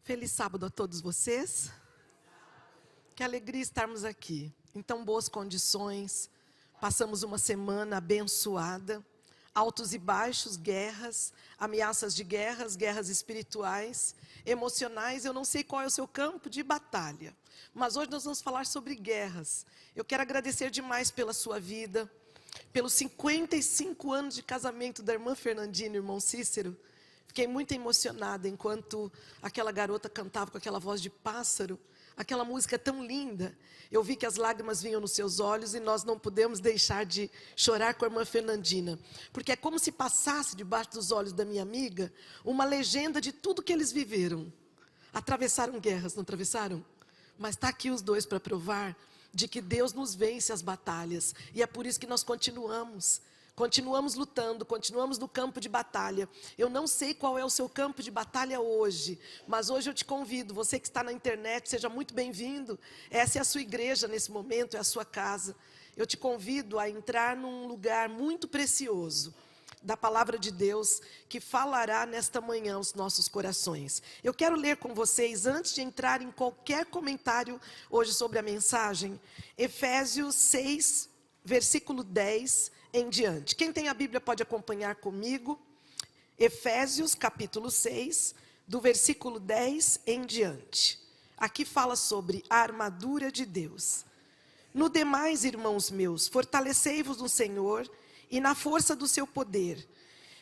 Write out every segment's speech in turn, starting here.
Feliz sábado a todos vocês. Que alegria estarmos aqui, em tão boas condições. Passamos uma semana abençoada, altos e baixos, guerras, ameaças de guerras, guerras espirituais, emocionais. Eu não sei qual é o seu campo de batalha, mas hoje nós vamos falar sobre guerras. Eu quero agradecer demais pela sua vida, pelos 55 anos de casamento da irmã Fernandina e irmão Cícero. Fiquei muito emocionada enquanto aquela garota cantava com aquela voz de pássaro, aquela música tão linda. Eu vi que as lágrimas vinham nos seus olhos e nós não pudemos deixar de chorar com a irmã Fernandina, porque é como se passasse debaixo dos olhos da minha amiga uma legenda de tudo que eles viveram. Atravessaram guerras, não atravessaram? Mas está aqui os dois para provar de que Deus nos vence as batalhas, e é por isso que nós continuamos lutando, continuamos no campo de batalha. Eu não sei qual é o seu campo de batalha hoje, mas hoje eu te convido, você que está na internet, seja muito bem-vindo. Essa é a sua igreja nesse momento, é a sua casa. Eu te convido a entrar num lugar muito precioso da palavra de Deus, que falará nesta manhã aos nossos corações. Eu quero ler com vocês, antes de entrar em qualquer comentário hoje sobre a mensagem, Efésios 6, versículo 10 em diante. Quem tem a Bíblia pode acompanhar comigo. Efésios capítulo 6, do versículo 10 em diante. Aqui fala sobre a armadura de Deus. No demais, irmãos meus, fortalecei-vos no Senhor e na força do seu poder.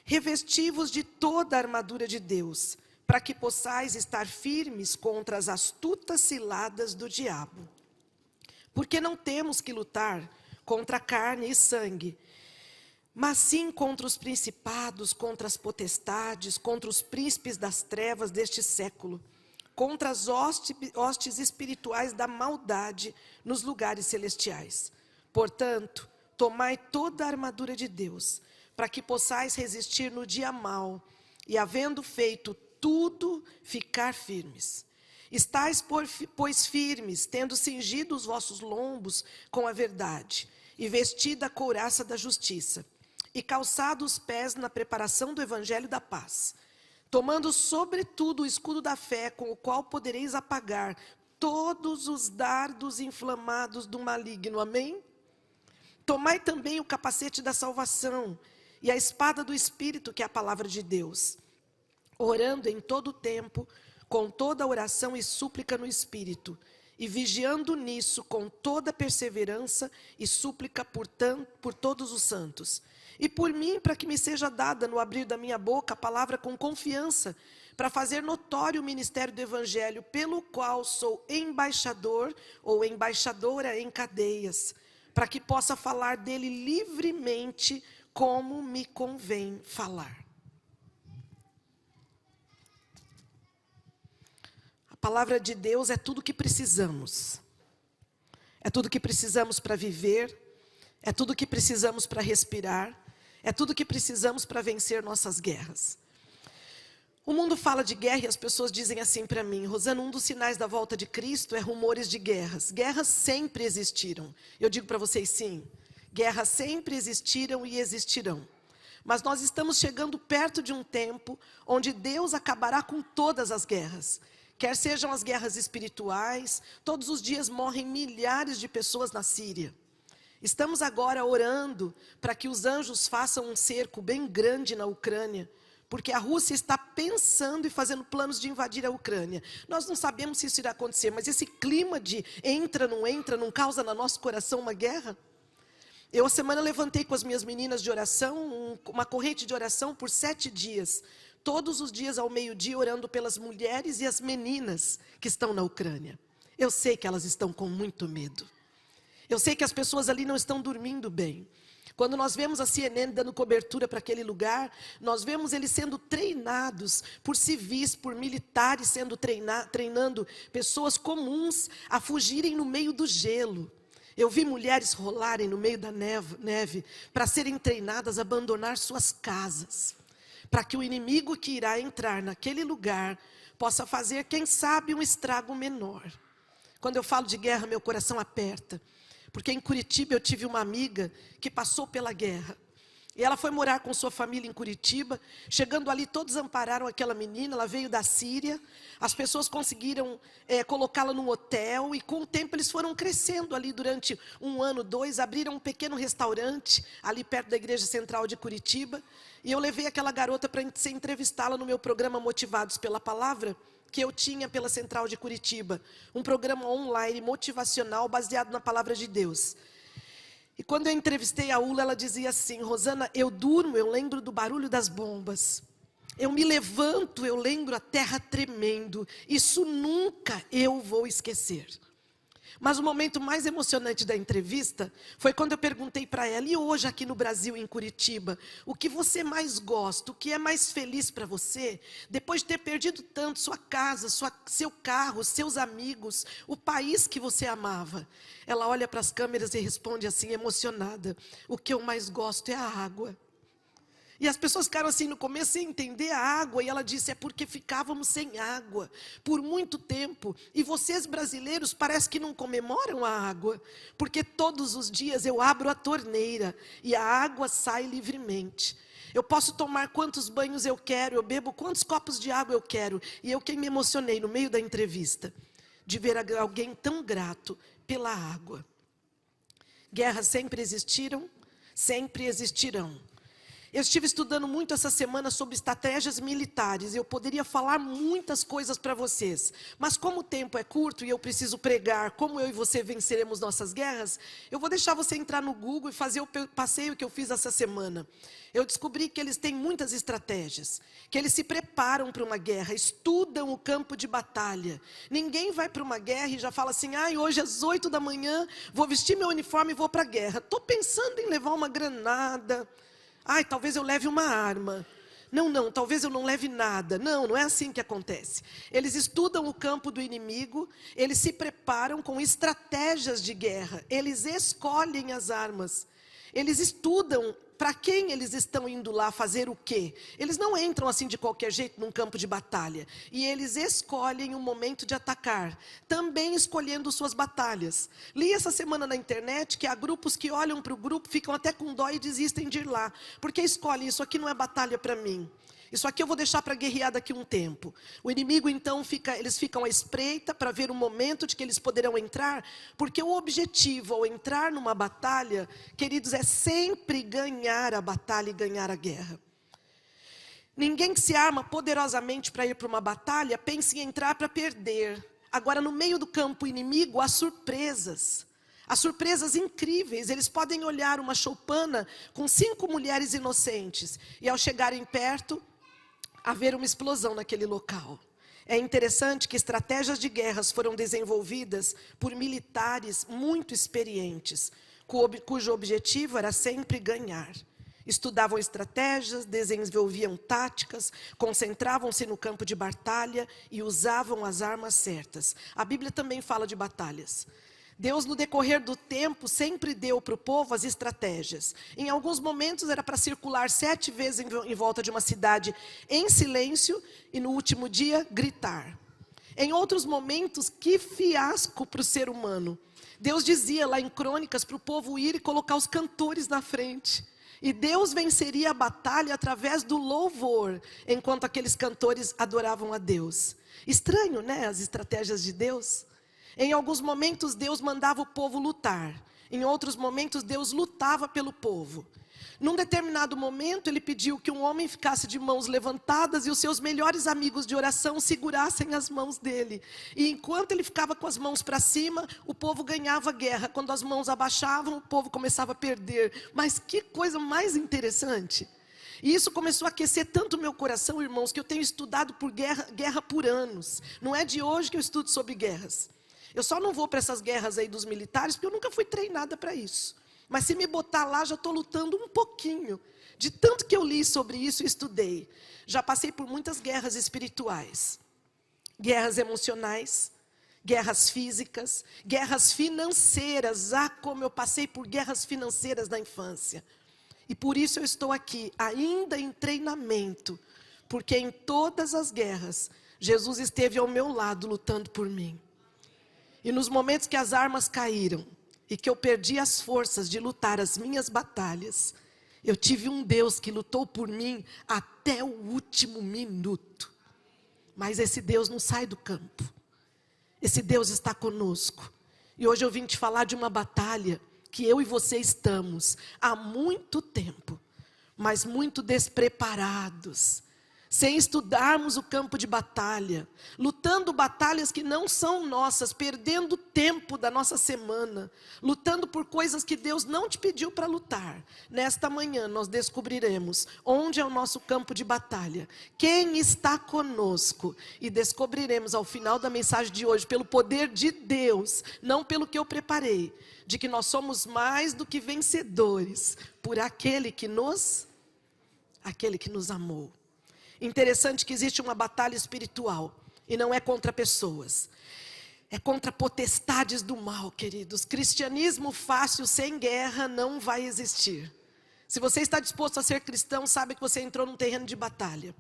Revesti-vos de toda a armadura de Deus, para que possais estar firmes contra as astutas ciladas do diabo. Porque não temos que lutar contra carne e sangue, mas sim contra os principados, contra as potestades, contra os príncipes das trevas deste século, contra as hostes espirituais da maldade nos lugares celestiais. Portanto, tomai toda a armadura de Deus, para que possais resistir no dia mau, e havendo feito tudo, ficar firmes. Estais, pois, firmes, tendo cingido os vossos lombos com a verdade, e vestida a couraça da justiça, e calçado os pés na preparação do evangelho da paz, tomando sobretudo o escudo da fé, com o qual podereis apagar todos os dardos inflamados do maligno. Amém? Tomai também o capacete da salvação e a espada do Espírito, que é a palavra de Deus, orando em todo o tempo, com toda oração e súplica no Espírito, e vigiando nisso com toda perseverança e súplica por todos os santos. E por mim, para que me seja dada no abrir da minha boca a palavra com confiança, para fazer notório o ministério do Evangelho, pelo qual sou embaixador ou embaixadora em cadeias, para que possa falar dele livremente, como me convém falar. A palavra de Deus é tudo o que precisamos. É tudo o que precisamos para viver, é tudo o que precisamos para respirar, é tudo o que precisamos para vencer nossas guerras. O mundo fala de guerra e as pessoas dizem assim para mim: Rosana, um dos sinais da volta de Cristo é rumores de guerras. Guerras sempre existiram. Eu digo para vocês, sim, guerras sempre existiram e existirão. Mas nós estamos chegando perto de um tempo onde Deus acabará com todas as guerras. Quer sejam as guerras espirituais, todos os dias morrem milhares de pessoas na Síria. Estamos agora orando para que os anjos façam um cerco bem grande na Ucrânia, porque a Rússia está pensando e fazendo planos de invadir a Ucrânia. Nós não sabemos se isso irá acontecer, mas esse clima de entra, não causa no nosso coração uma guerra? Eu, a semana, levantei com as minhas meninas de oração, uma corrente de oração por 7 dias. Todos os dias ao meio-dia, orando pelas mulheres e as meninas que estão na Ucrânia. Eu sei que elas estão com muito medo. Eu sei que as pessoas ali não estão dormindo bem. Quando nós vemos a CNN dando cobertura para aquele lugar, nós vemos eles sendo treinados por civis, por militares, sendo treinando pessoas comuns a fugirem no meio do gelo. Eu vi mulheres rolarem no meio da neve para serem treinadas a abandonar suas casas, para que o inimigo que irá entrar naquele lugar possa fazer, quem sabe, um estrago menor. Quando eu falo de guerra, meu coração aperta. Porque em Curitiba eu tive uma amiga que passou pela guerra. E ela foi morar com sua família em Curitiba. Chegando ali, todos ampararam aquela menina. Ela veio da Síria. As pessoas conseguiram colocá-la num hotel. E com o tempo eles foram crescendo ali durante 1 ano, 2. Abriram um pequeno restaurante ali perto da Igreja Central de Curitiba. E eu levei aquela garota para entrevistá-la no meu programa Motivados pela Palavra, que eu tinha pela Central de Curitiba. Um programa online motivacional baseado na Palavra de Deus. E quando eu entrevistei a Ula, ela dizia assim: Rosana, eu durmo, eu lembro do barulho das bombas. Eu me levanto, eu lembro a terra tremendo. Isso nunca eu vou esquecer. Mas o momento mais emocionante da entrevista foi quando eu perguntei para ela: e hoje aqui no Brasil, em Curitiba, o que você mais gosta, o que é mais feliz para você, depois de ter perdido tanto, sua casa, seu carro, seus amigos, o país que você amava? Ela olha para as câmeras e responde assim, emocionada: o que eu mais gosto é a água. E as pessoas ficaram assim no começo sem entender a água. E ela disse: é porque ficávamos sem água por muito tempo. E vocês brasileiros parece que não comemoram a água. Porque todos os dias eu abro a torneira e a água sai livremente. Eu posso tomar quantos banhos eu quero, eu bebo quantos copos de água eu quero. E eu que me emocionei no meio da entrevista, de ver alguém tão grato pela água. Guerras sempre existiram, sempre existirão. Eu estive estudando muito essa semana sobre estratégias militares. Eu poderia falar muitas coisas para vocês. Mas como o tempo é curto e eu preciso pregar como eu e você venceremos nossas guerras, eu vou deixar você entrar no Google e fazer o passeio que eu fiz essa semana. Eu descobri que eles têm muitas estratégias, que eles se preparam para uma guerra, estudam o campo de batalha. Ninguém vai para uma guerra e já fala assim: hoje às 8 da manhã vou vestir meu uniforme e vou para a guerra. Estou pensando em levar uma granada. Talvez eu leve uma arma. Não, talvez eu não leve nada. Não é assim que acontece. Eles estudam o campo do inimigo, eles se preparam com estratégias de guerra, eles escolhem as armas, eles estudam para quem eles estão indo lá fazer o quê. Eles não entram assim de qualquer jeito num campo de batalha. E eles escolhem o momento de atacar, também escolhendo suas batalhas. Li essa semana na internet que há grupos que olham para o grupo, ficam até com dó e desistem de ir lá. Porque escolhem: isso aqui não é batalha para mim. Isso aqui eu vou deixar para guerrear daqui a um tempo. O inimigo então, eles ficam à espreita para ver o momento de que eles poderão entrar. Porque o objetivo ao entrar numa batalha, queridos, é sempre ganhar a batalha e ganhar a guerra. Ninguém que se arma poderosamente para ir para uma batalha pensa em entrar para perder. Agora, no meio do campo inimigo, há surpresas. Há surpresas incríveis. Eles podem olhar uma choupana com 5 mulheres inocentes e, ao chegarem perto, haver uma explosão naquele local. É interessante que estratégias de guerras foram desenvolvidas por militares muito experientes, cujo objetivo era sempre ganhar. Estudavam estratégias, desenvolviam táticas, concentravam-se no campo de batalha e usavam as armas certas. A Bíblia também fala de batalhas. Deus, no decorrer do tempo, sempre deu para o povo as estratégias. Em alguns momentos era para circular 7 vezes em volta de uma cidade em silêncio e no último dia gritar. Em outros momentos, que fiasco para o ser humano. Deus dizia lá em Crônicas para o povo ir e colocar os cantores na frente. E Deus venceria a batalha através do louvor, enquanto aqueles cantores adoravam a Deus. Estranho, né? As estratégias de Deus. Em alguns momentos Deus mandava o povo lutar. Em outros momentos Deus lutava pelo povo. Num determinado momento ele pediu que um homem ficasse de mãos levantadas e os seus melhores amigos de oração segurassem as mãos dele. E enquanto ele ficava com as mãos para cima, o povo ganhava a guerra. Quando as mãos abaixavam, o povo começava a perder. Mas que coisa mais interessante. E isso começou a aquecer tanto o meu coração, irmãos, que eu tenho estudado por guerra por anos. Não é de hoje que eu estudo sobre guerras. Eu só não vou para essas guerras aí dos militares, porque eu nunca fui treinada para isso. Mas se me botar lá, já estou lutando um pouquinho. De tanto que eu li sobre isso e estudei. Já passei por muitas guerras espirituais. Guerras emocionais. Guerras físicas. Guerras financeiras. Como eu passei por guerras financeiras na infância. E por isso eu estou aqui, ainda em treinamento. Porque em todas as guerras, Jesus esteve ao meu lado lutando por mim. E nos momentos que as armas caíram, e que eu perdi as forças de lutar as minhas batalhas, Eu tive um Deus que lutou por mim até o último minuto. Mas esse Deus não sai do campo. Esse Deus está conosco. E hoje eu vim te falar de uma batalha que eu e você estamos há muito tempo, mas muito despreparados, sem estudarmos o campo de batalha, lutando batalhas que não são nossas, perdendo tempo da nossa semana, lutando por coisas que Deus não te pediu para lutar. Nesta manhã nós descobriremos onde é o nosso campo de batalha, quem está conosco, e descobriremos ao final da mensagem de hoje, pelo poder de Deus, não pelo que eu preparei, de que nós somos mais do que vencedores por aquele que nos amou. Interessante que existe uma batalha espiritual, e não é contra pessoas, é contra potestades do mal, queridos. Cristianismo fácil, sem guerra, não vai existir. Se você está disposto a ser cristão, sabe que você entrou num terreno de batalha.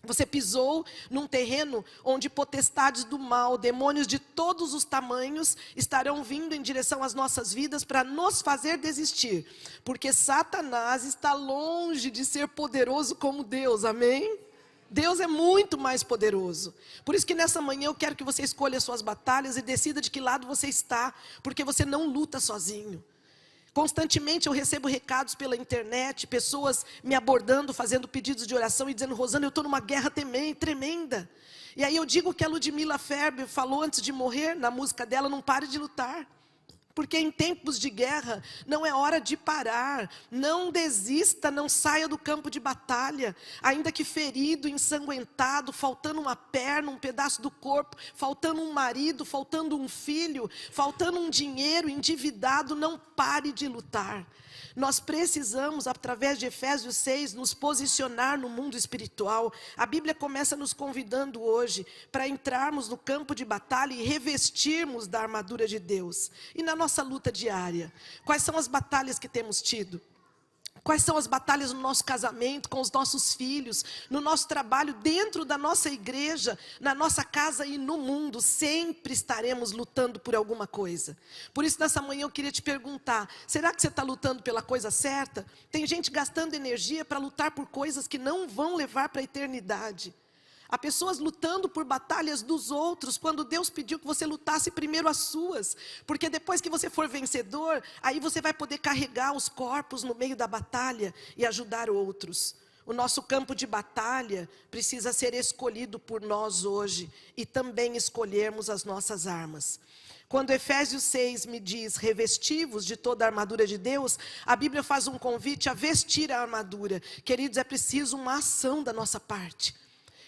Você pisou num terreno onde potestades do mal, demônios de todos os tamanhos, estarão vindo em direção às nossas vidas para nos fazer desistir. Porque Satanás está longe de ser poderoso como Deus, amém? Deus é muito mais poderoso. Por isso que nessa manhã eu quero que você escolha as suas batalhas e decida de que lado você está, porque você não luta sozinho. Constantemente eu recebo recados pela internet, pessoas me abordando, fazendo pedidos de oração e dizendo: Rosana, eu estou numa guerra tremenda. E aí eu digo que a Ludmila Ferber falou antes de morrer, na música dela: não pare de lutar. Porque em tempos de guerra não é hora de parar, não desista, não saia do campo de batalha, ainda que ferido, ensanguentado, faltando uma perna, um pedaço do corpo, faltando um marido, faltando um filho, faltando um dinheiro, endividado, não pare de lutar. Nós precisamos, através de Efésios 6, nos posicionar no mundo espiritual. A Bíblia começa nos convidando hoje para entrarmos no campo de batalha e revestirmos da armadura de Deus. E na nossa luta diária, quais são as batalhas que temos tido? Quais são as batalhas no nosso casamento, com os nossos filhos, no nosso trabalho, dentro da nossa igreja, na nossa casa e no mundo? Sempre estaremos lutando por alguma coisa. Por isso, nessa manhã eu queria te perguntar: será que você está lutando pela coisa certa? Tem gente gastando energia para lutar por coisas que não vão levar para a eternidade. Há pessoas lutando por batalhas dos outros, quando Deus pediu que você lutasse primeiro as suas. Porque depois que você for vencedor, aí você vai poder carregar os corpos no meio da batalha e ajudar outros. O nosso campo de batalha precisa ser escolhido por nós hoje, e também escolhermos as nossas armas. Quando Efésios 6 me diz: revestivos de toda a armadura de Deus, a Bíblia faz um convite a vestir a armadura. Queridos, é preciso uma ação da nossa parte.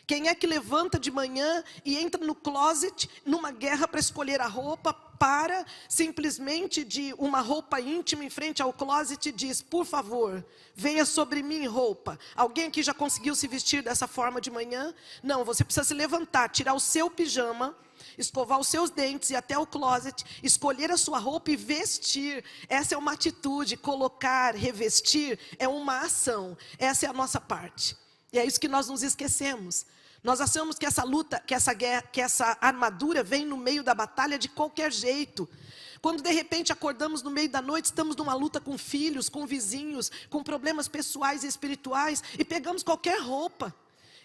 Quem é que levanta de manhã e entra no closet, numa guerra para escolher a roupa, para simplesmente de uma roupa íntima em frente ao closet e diz: por favor, venha sobre mim roupa? Alguém aqui já conseguiu se vestir dessa forma de manhã? Não, você precisa se levantar, tirar o seu pijama, escovar os seus dentes, ir até o closet, escolher a sua roupa e vestir. Essa é uma atitude. Colocar, revestir é uma ação. Essa é a nossa parte. E é isso que nós nos esquecemos. Nós achamos que essa luta, que essa guerra, que essa armadura vem no meio da batalha de qualquer jeito. Quando de repente acordamos no meio da noite, estamos numa luta com filhos, com vizinhos, com problemas pessoais e espirituais, e pegamos qualquer roupa.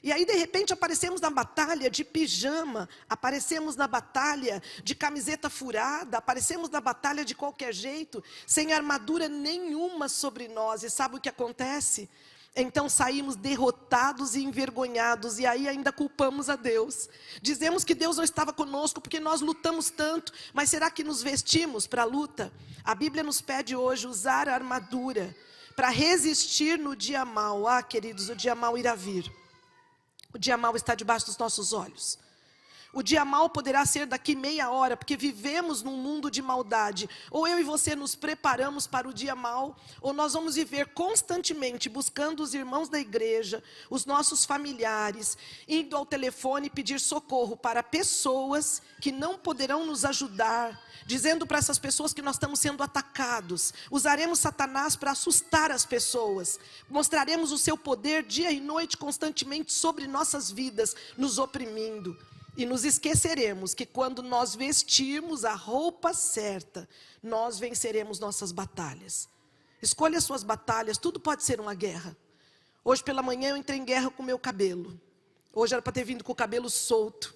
E aí de repente aparecemos na batalha de pijama, aparecemos na batalha de camiseta furada, aparecemos na batalha de qualquer jeito, sem armadura nenhuma sobre nós. E sabe o que acontece? Então saímos derrotados e envergonhados, e aí ainda culpamos a Deus. Dizemos que Deus não estava conosco porque nós lutamos tanto, mas será que nos vestimos para a luta? A Bíblia nos pede hoje usar a armadura para resistir no dia mau. Ah, queridos, o dia mau irá vir. O dia mau está debaixo dos nossos olhos. O dia mau poderá ser daqui meia hora, porque vivemos num mundo de maldade. Ou eu e você nos preparamos para o dia mau, ou nós vamos viver constantemente buscando os irmãos da igreja, os nossos familiares, indo ao telefone pedir socorro para pessoas que não poderão nos ajudar, dizendo para essas pessoas que nós estamos sendo atacados. Usaremos Satanás para assustar as pessoas. Mostraremos o seu poder dia e noite constantemente sobre nossas vidas, nos oprimindo. E nos esqueceremos que quando nós vestirmos a roupa certa, nós venceremos nossas batalhas. Escolha as suas batalhas, tudo pode ser uma guerra. Hoje pela manhã eu entrei em guerra com o meu cabelo. Hoje era para ter vindo com o cabelo solto.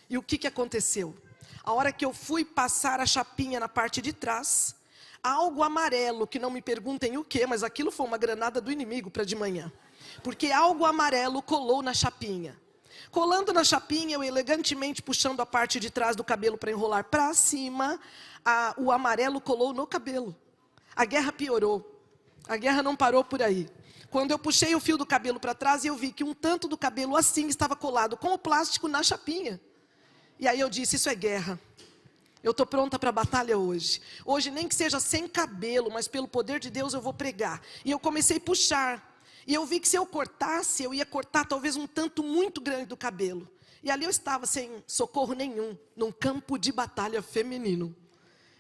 E o que aconteceu? A hora que eu fui passar a chapinha na parte de trás, algo amarelo, que não me perguntem o que, mas aquilo foi uma granada do inimigo para de manhã. Porque algo amarelo colou na chapinha. Colando na chapinha, eu elegantemente puxando a parte de trás do cabelo para enrolar para cima, o amarelo colou no cabelo. A guerra piorou. A guerra não parou por aí. Quando eu puxei o fio do cabelo para trás, eu vi que um tanto do cabelo assim estava colado com o plástico na chapinha. E aí eu disse, isso é guerra. Eu estou pronta para a batalha hoje. Hoje nem que seja sem cabelo, mas pelo poder de Deus eu vou pregar. E eu comecei a puxar. E eu vi que se eu cortasse, eu ia cortar talvez um tanto muito grande do cabelo. E ali eu estava sem socorro nenhum, num campo de batalha feminino.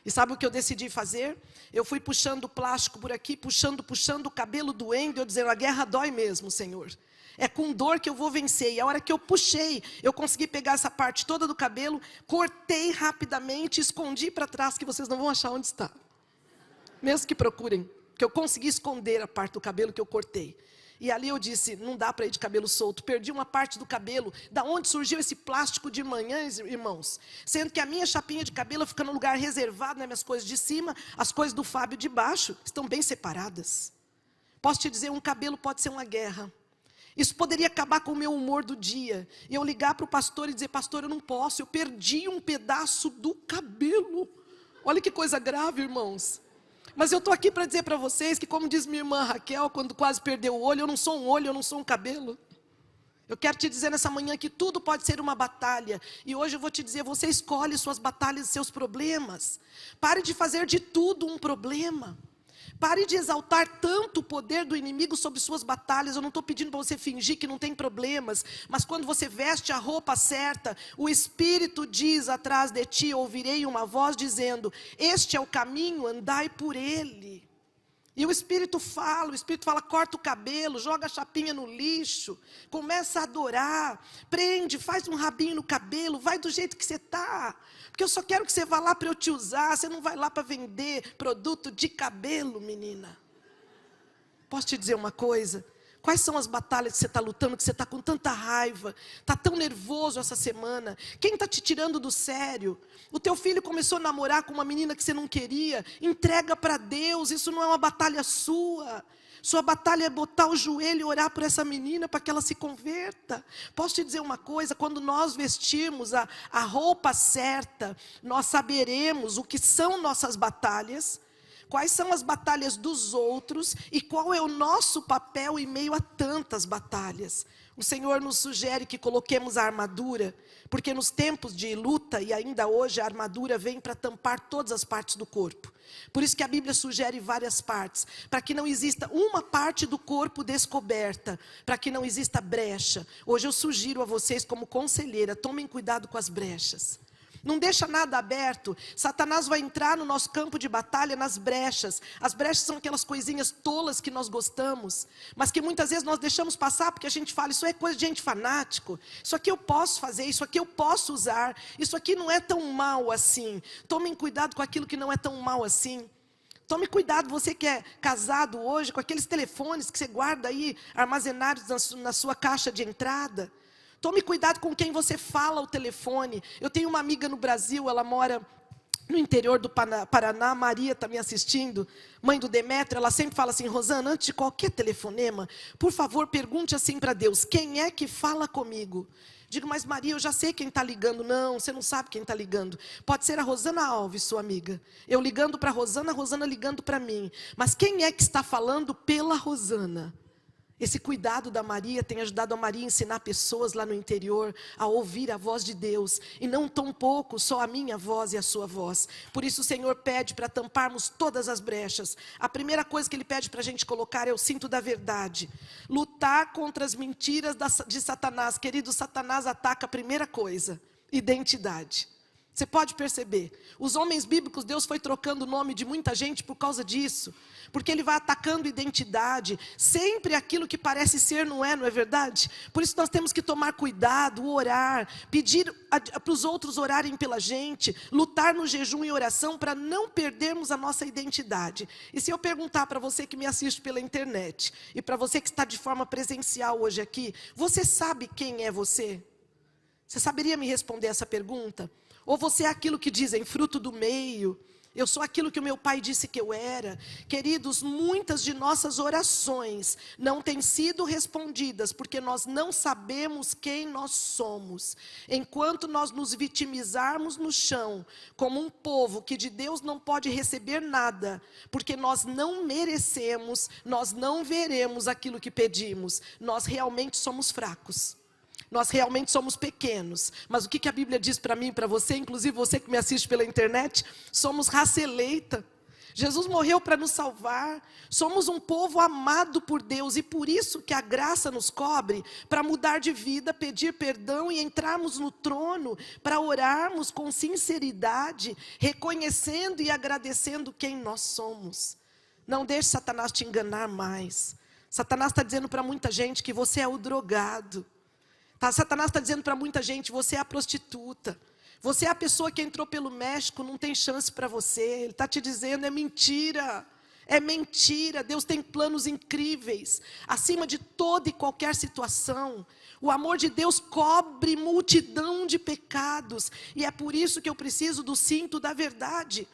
E sabe o que eu decidi fazer? Eu fui puxando o plástico por aqui, puxando o cabelo doendo, eu dizendo, a guerra dói mesmo, Senhor. É com dor que eu vou vencer. E a hora que eu puxei, eu consegui pegar essa parte toda do cabelo, cortei rapidamente, escondi para trás, que vocês não vão achar onde está. Mesmo que procurem, que eu consegui esconder a parte do cabelo que eu cortei. E ali eu disse, não dá para ir de cabelo solto. Perdi uma parte do cabelo. Da onde surgiu esse plástico de manhã, irmãos? Sendo que a minha chapinha de cabelo fica no lugar reservado, né? Minhas coisas de cima, as coisas do Fábio de baixo, estão bem separadas. Posso te dizer, um cabelo pode ser uma guerra. Isso poderia acabar com o meu humor do dia. E eu ligar para o pastor e dizer, pastor, eu não posso, eu perdi um pedaço do cabelo. Olha que coisa grave, irmãos. Mas eu estou aqui para dizer para vocês que, como diz minha irmã Raquel, quando quase perdeu o olho, eu não sou um olho, eu não sou um cabelo. Eu quero te dizer nessa manhã que tudo pode ser uma batalha. E hoje eu vou te dizer, você escolhe suas batalhas e seus problemas. Pare de fazer de tudo um problema. Pare de exaltar tanto o poder do inimigo sobre suas batalhas. Eu não estou pedindo para você fingir que não tem problemas. Mas quando você veste a roupa certa, o Espírito diz atrás de ti, ouvirei uma voz dizendo, este é o caminho, andai por ele. E o Espírito fala, corta o cabelo, joga a chapinha no lixo, começa a adorar, prende, faz um rabinho no cabelo, vai do jeito que você está. Porque eu só quero que você vá lá para eu te usar, você não vai lá para vender produto de cabelo, menina. Posso te dizer uma coisa? Quais são as batalhas que você está lutando, que você está com tanta raiva, está tão nervoso essa semana? Quem está te tirando do sério? O teu filho começou a namorar com uma menina que você não queria, entrega para Deus, isso não é uma batalha sua. Sua batalha é botar o joelho e orar por essa menina para que ela se converta. Posso te dizer uma coisa, quando nós vestirmos a roupa certa, nós saberemos o que são nossas batalhas, quais são as batalhas dos outros e qual é o nosso papel em meio a tantas batalhas. O Senhor nos sugere que coloquemos a armadura, porque nos tempos de luta e ainda hoje a armadura vem para tampar todas as partes do corpo. Por isso que a Bíblia sugere várias partes, para que não exista uma parte do corpo descoberta, para que não exista brecha. Hoje eu sugiro a vocês como conselheira, tomem cuidado com as brechas. Não deixa nada aberto. Satanás vai entrar no nosso campo de batalha nas brechas. As brechas são aquelas coisinhas tolas que nós gostamos, mas que muitas vezes nós deixamos passar porque a gente fala, isso é coisa de gente fanático. Isso aqui eu posso fazer, isso aqui eu posso usar. Isso aqui não é tão mal assim. Tomem cuidado com aquilo que não é tão mal assim. Tome cuidado, você que é casado hoje, com aqueles telefones que você guarda aí, armazenados na sua caixa de entrada. Tome cuidado com quem você fala ao telefone. Eu tenho uma amiga no Brasil, ela mora no interior do Paraná, Maria está me assistindo, mãe do Demétrio, ela sempre fala assim, Rosana, antes de qualquer telefonema, por favor, pergunte assim para Deus, quem é que fala comigo? Digo, mas Maria, eu já sei quem está ligando. Não, você não sabe quem está ligando. Pode ser a Rosana Alves, sua amiga. Eu ligando para a Rosana ligando para mim. Mas quem é que está falando pela Rosana? Esse cuidado da Maria tem ajudado a Maria a ensinar pessoas lá no interior a ouvir a voz de Deus. E não tão pouco, só a minha voz e a sua voz. Por isso o Senhor pede para tamparmos todas as brechas. A primeira coisa que Ele pede para a gente colocar é o cinto da verdade. Lutar contra as mentiras de Satanás. Querido, Satanás ataca a primeira coisa, identidade. Você pode perceber, os homens bíblicos, Deus foi trocando o nome de muita gente por causa disso. Porque Ele vai atacando identidade, sempre aquilo que parece ser não é verdade? Por isso nós temos que tomar cuidado, orar, pedir para os outros orarem pela gente, lutar no jejum e oração para não perdermos a nossa identidade. E se eu perguntar para você que me assiste pela internet, e para você que está de forma presencial hoje aqui, você sabe quem é você? Você saberia me responder essa pergunta? Ou você é aquilo que dizem, fruto do meio, eu sou aquilo que o meu pai disse que eu era? Queridos, muitas de nossas orações não têm sido respondidas, porque nós não sabemos quem nós somos. Enquanto nós nos vitimizarmos no chão, como um povo que de Deus não pode receber nada, porque nós não merecemos, nós não veremos aquilo que pedimos, nós realmente somos fracos. Nós realmente somos pequenos, mas o que a Bíblia diz para mim e para você, inclusive você que me assiste pela internet, somos raça eleita. Jesus morreu para nos salvar, somos um povo amado por Deus e por isso que a graça nos cobre para mudar de vida, pedir perdão e entrarmos no trono para orarmos com sinceridade, reconhecendo e agradecendo quem nós somos. Não deixe Satanás te enganar mais. Satanás está dizendo para muita gente que você é o drogado. Satanás está dizendo para muita gente, você é a prostituta. Você é a pessoa que entrou pelo México, não tem chance para você. Ele está te dizendo, é mentira. É mentira, Deus tem planos incríveis. Acima de toda e qualquer situação. O amor de Deus cobre multidão de pecados. E é por isso que eu preciso do cinto da verdade.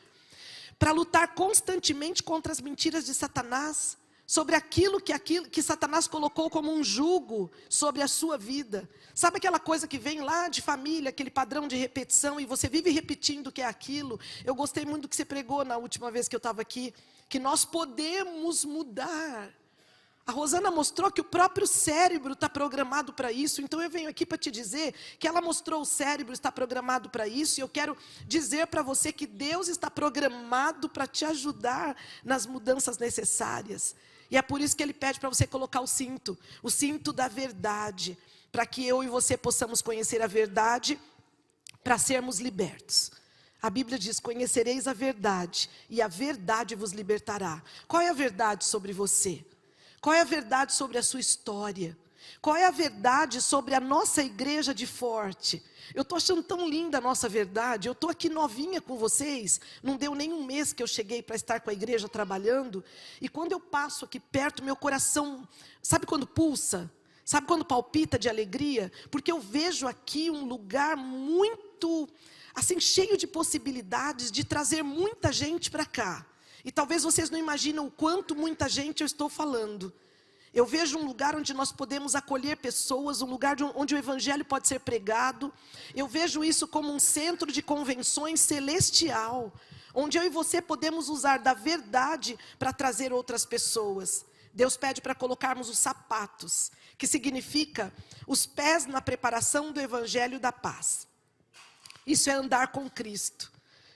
Para lutar constantemente contra as mentiras de Satanás. Sobre aquilo que Satanás colocou como um jugo sobre a sua vida. Sabe aquela coisa que vem lá de família, aquele padrão de repetição, e você vive repetindo que é aquilo? Eu gostei muito do que você pregou na última vez que eu estava aqui, que nós podemos mudar. A Rosana mostrou que o próprio cérebro está programado para isso, então eu venho aqui para te dizer que ela mostrou o cérebro está programado para isso, e eu quero dizer para você que Deus está programado para te ajudar nas mudanças necessárias. E é por isso que Ele pede para você colocar o cinto da verdade, para que eu e você possamos conhecer a verdade, para sermos libertos. A Bíblia diz, conhecereis a verdade, e a verdade vos libertará. Qual é a verdade sobre você? Qual é a verdade sobre a sua história? Qual é a verdade sobre a nossa igreja de Forte? Eu estou achando tão linda a nossa verdade. Eu estou aqui novinha com vocês. Não deu nem um mês que eu cheguei para estar com a igreja trabalhando. E quando eu passo aqui perto, meu coração, sabe quando pulsa? Sabe quando palpita de alegria? Porque eu vejo aqui um lugar muito, assim, cheio de possibilidades de trazer muita gente para cá. E talvez vocês não imaginam o quanto muita gente eu estou falando. Eu vejo um lugar onde nós podemos acolher pessoas, um lugar onde o evangelho pode ser pregado. Eu vejo isso como um centro de convenções celestial, onde eu e você podemos usar da verdade para trazer outras pessoas. Deus pede para colocarmos os sapatos, que significa os pés na preparação do evangelho da paz. Isso é andar com Cristo.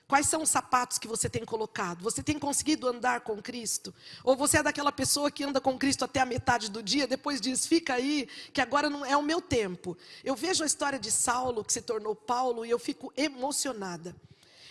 Quais são os sapatos que você tem colocado? Você tem conseguido andar com Cristo? Ou você é daquela pessoa que anda com Cristo até a metade do dia, depois diz, fica aí, que agora não é o meu tempo. Eu vejo a história de Saulo, que se tornou Paulo, e eu fico emocionada.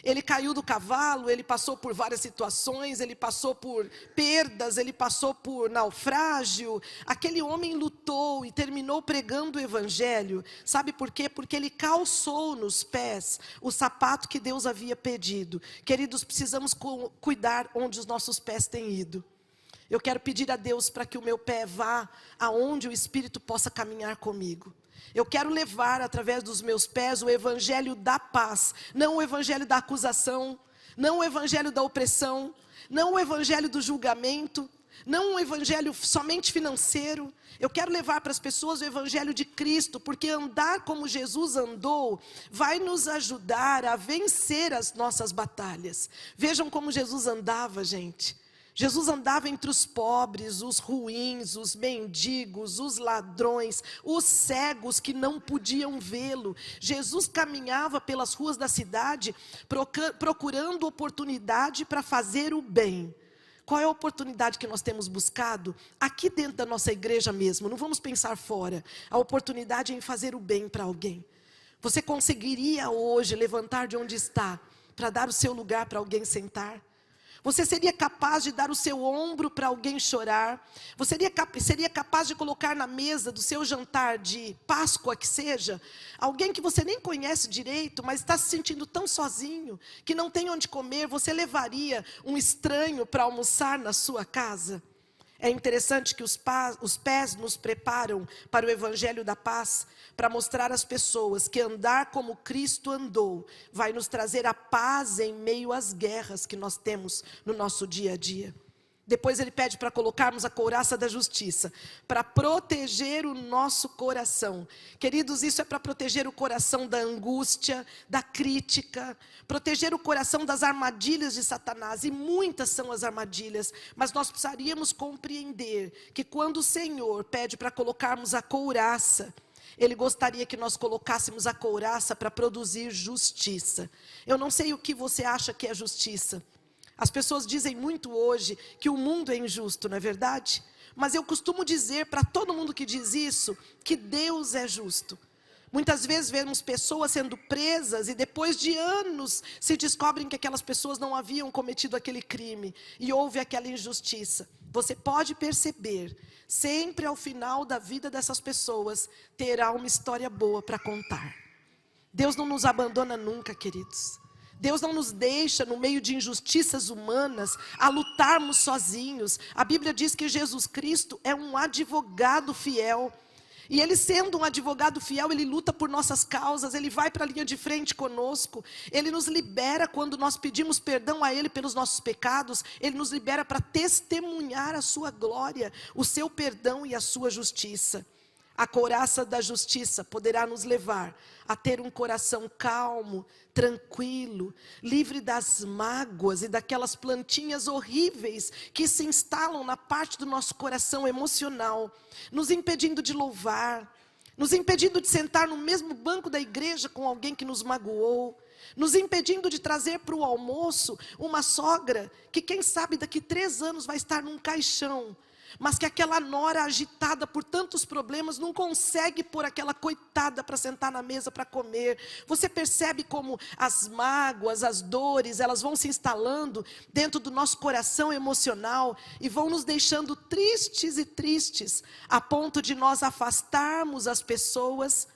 Ele caiu do cavalo, ele passou por várias situações, ele passou por perdas, ele passou por naufrágio. Aquele homem lutou e terminou pregando o evangelho. Sabe por quê? Porque ele calçou nos pés o sapato que Deus havia pedido. Queridos, precisamos cuidar onde os nossos pés têm ido. Eu quero pedir a Deus para que o meu pé vá aonde o Espírito possa caminhar comigo. Eu quero levar através dos meus pés o evangelho da paz, não o evangelho da acusação, não o evangelho da opressão, não o evangelho do julgamento, não um evangelho somente financeiro. Eu quero levar para as pessoas o evangelho de Cristo, porque andar como Jesus andou vai nos ajudar a vencer as nossas batalhas. Vejam como Jesus andava, gente. Jesus andava entre os pobres, os ruins, os mendigos, os ladrões, os cegos que não podiam vê-lo. Jesus caminhava pelas ruas da cidade procurando oportunidade para fazer o bem. Qual é a oportunidade que nós temos buscado? Aqui dentro da nossa igreja mesmo, não vamos pensar fora. A oportunidade é em fazer o bem para alguém. Você conseguiria hoje levantar de onde está para dar o seu lugar para alguém sentar? Você seria capaz de dar o seu ombro para alguém chorar? Você seria capaz de colocar na mesa do seu jantar de Páscoa que seja, alguém que você nem conhece direito, mas está se sentindo tão sozinho, que não tem onde comer? Você levaria um estranho para almoçar na sua casa? É interessante que os pés nos preparam para o Evangelho da Paz, para mostrar às pessoas que andar como Cristo andou vai nos trazer a paz em meio às guerras que nós temos no nosso dia a dia. Depois ele pede para colocarmos a couraça da justiça, para proteger o nosso coração. Queridos, isso é para proteger o coração da angústia, da crítica, proteger o coração das armadilhas de Satanás. E muitas são as armadilhas, mas nós precisaríamos compreender que quando o Senhor pede para colocarmos a couraça, Ele gostaria que nós colocássemos a couraça para produzir justiça. Eu não sei o que você acha que é justiça. As pessoas dizem muito hoje que o mundo é injusto, não é verdade? Mas eu costumo dizer para todo mundo que diz isso, que Deus é justo. Muitas vezes vemos pessoas sendo presas e depois de anos se descobrem que aquelas pessoas não haviam cometido aquele crime e houve aquela injustiça. Você pode perceber, sempre ao final da vida dessas pessoas, terá uma história boa para contar. Deus não nos abandona nunca, queridos. Deus não nos deixa no meio de injustiças humanas a lutarmos sozinhos. A Bíblia diz que Jesus Cristo é um advogado fiel. E Ele sendo um advogado fiel, Ele luta por nossas causas, Ele vai para a linha de frente conosco. Ele nos libera quando nós pedimos perdão a Ele pelos nossos pecados. Ele nos libera para testemunhar a sua glória, o seu perdão e a sua justiça. A couraça da justiça poderá nos levar a ter um coração calmo, tranquilo, livre das mágoas e daquelas plantinhas horríveis que se instalam na parte do nosso coração emocional, nos impedindo de louvar, nos impedindo de sentar no mesmo banco da igreja com alguém que nos magoou, nos impedindo de trazer para o almoço uma sogra que quem sabe daqui 3 anos vai estar num caixão, mas que aquela nora agitada por tantos problemas não consegue pôr aquela coitada para sentar na mesa para comer. Você percebe como as mágoas, as dores, elas vão se instalando dentro do nosso coração emocional e vão nos deixando tristes e tristes, a ponto de nós afastarmos as pessoas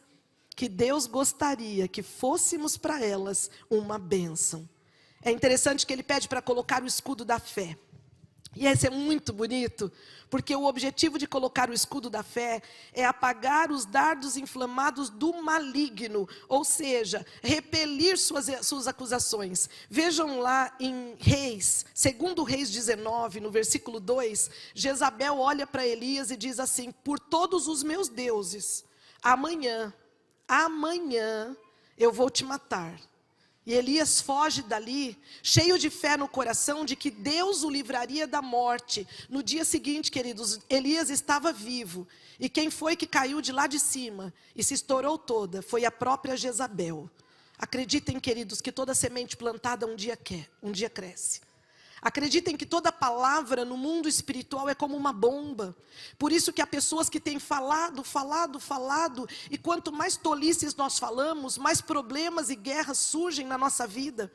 que Deus gostaria que fôssemos para elas uma bênção. É interessante que ele pede para colocar o escudo da fé. E esse é muito bonito, porque o objetivo de colocar o escudo da fé é apagar os dardos inflamados do maligno, ou seja, repelir suas acusações. Vejam lá em Reis, segundo Reis 19, no versículo 2, Jezabel olha para Elias e diz assim: por todos os meus deuses, amanhã eu vou te matar. E Elias foge dali, cheio de fé no coração de que Deus o livraria da morte. No dia seguinte, queridos, Elias estava vivo. E quem foi que caiu de lá de cima e se estourou toda foi a própria Jezabel. Acreditem, queridos, que toda semente plantada um dia cresce. Acreditem que toda palavra no mundo espiritual é como uma bomba. Por isso que há pessoas que têm falado, e quanto mais tolices nós falamos, mais problemas e guerras surgem na nossa vida.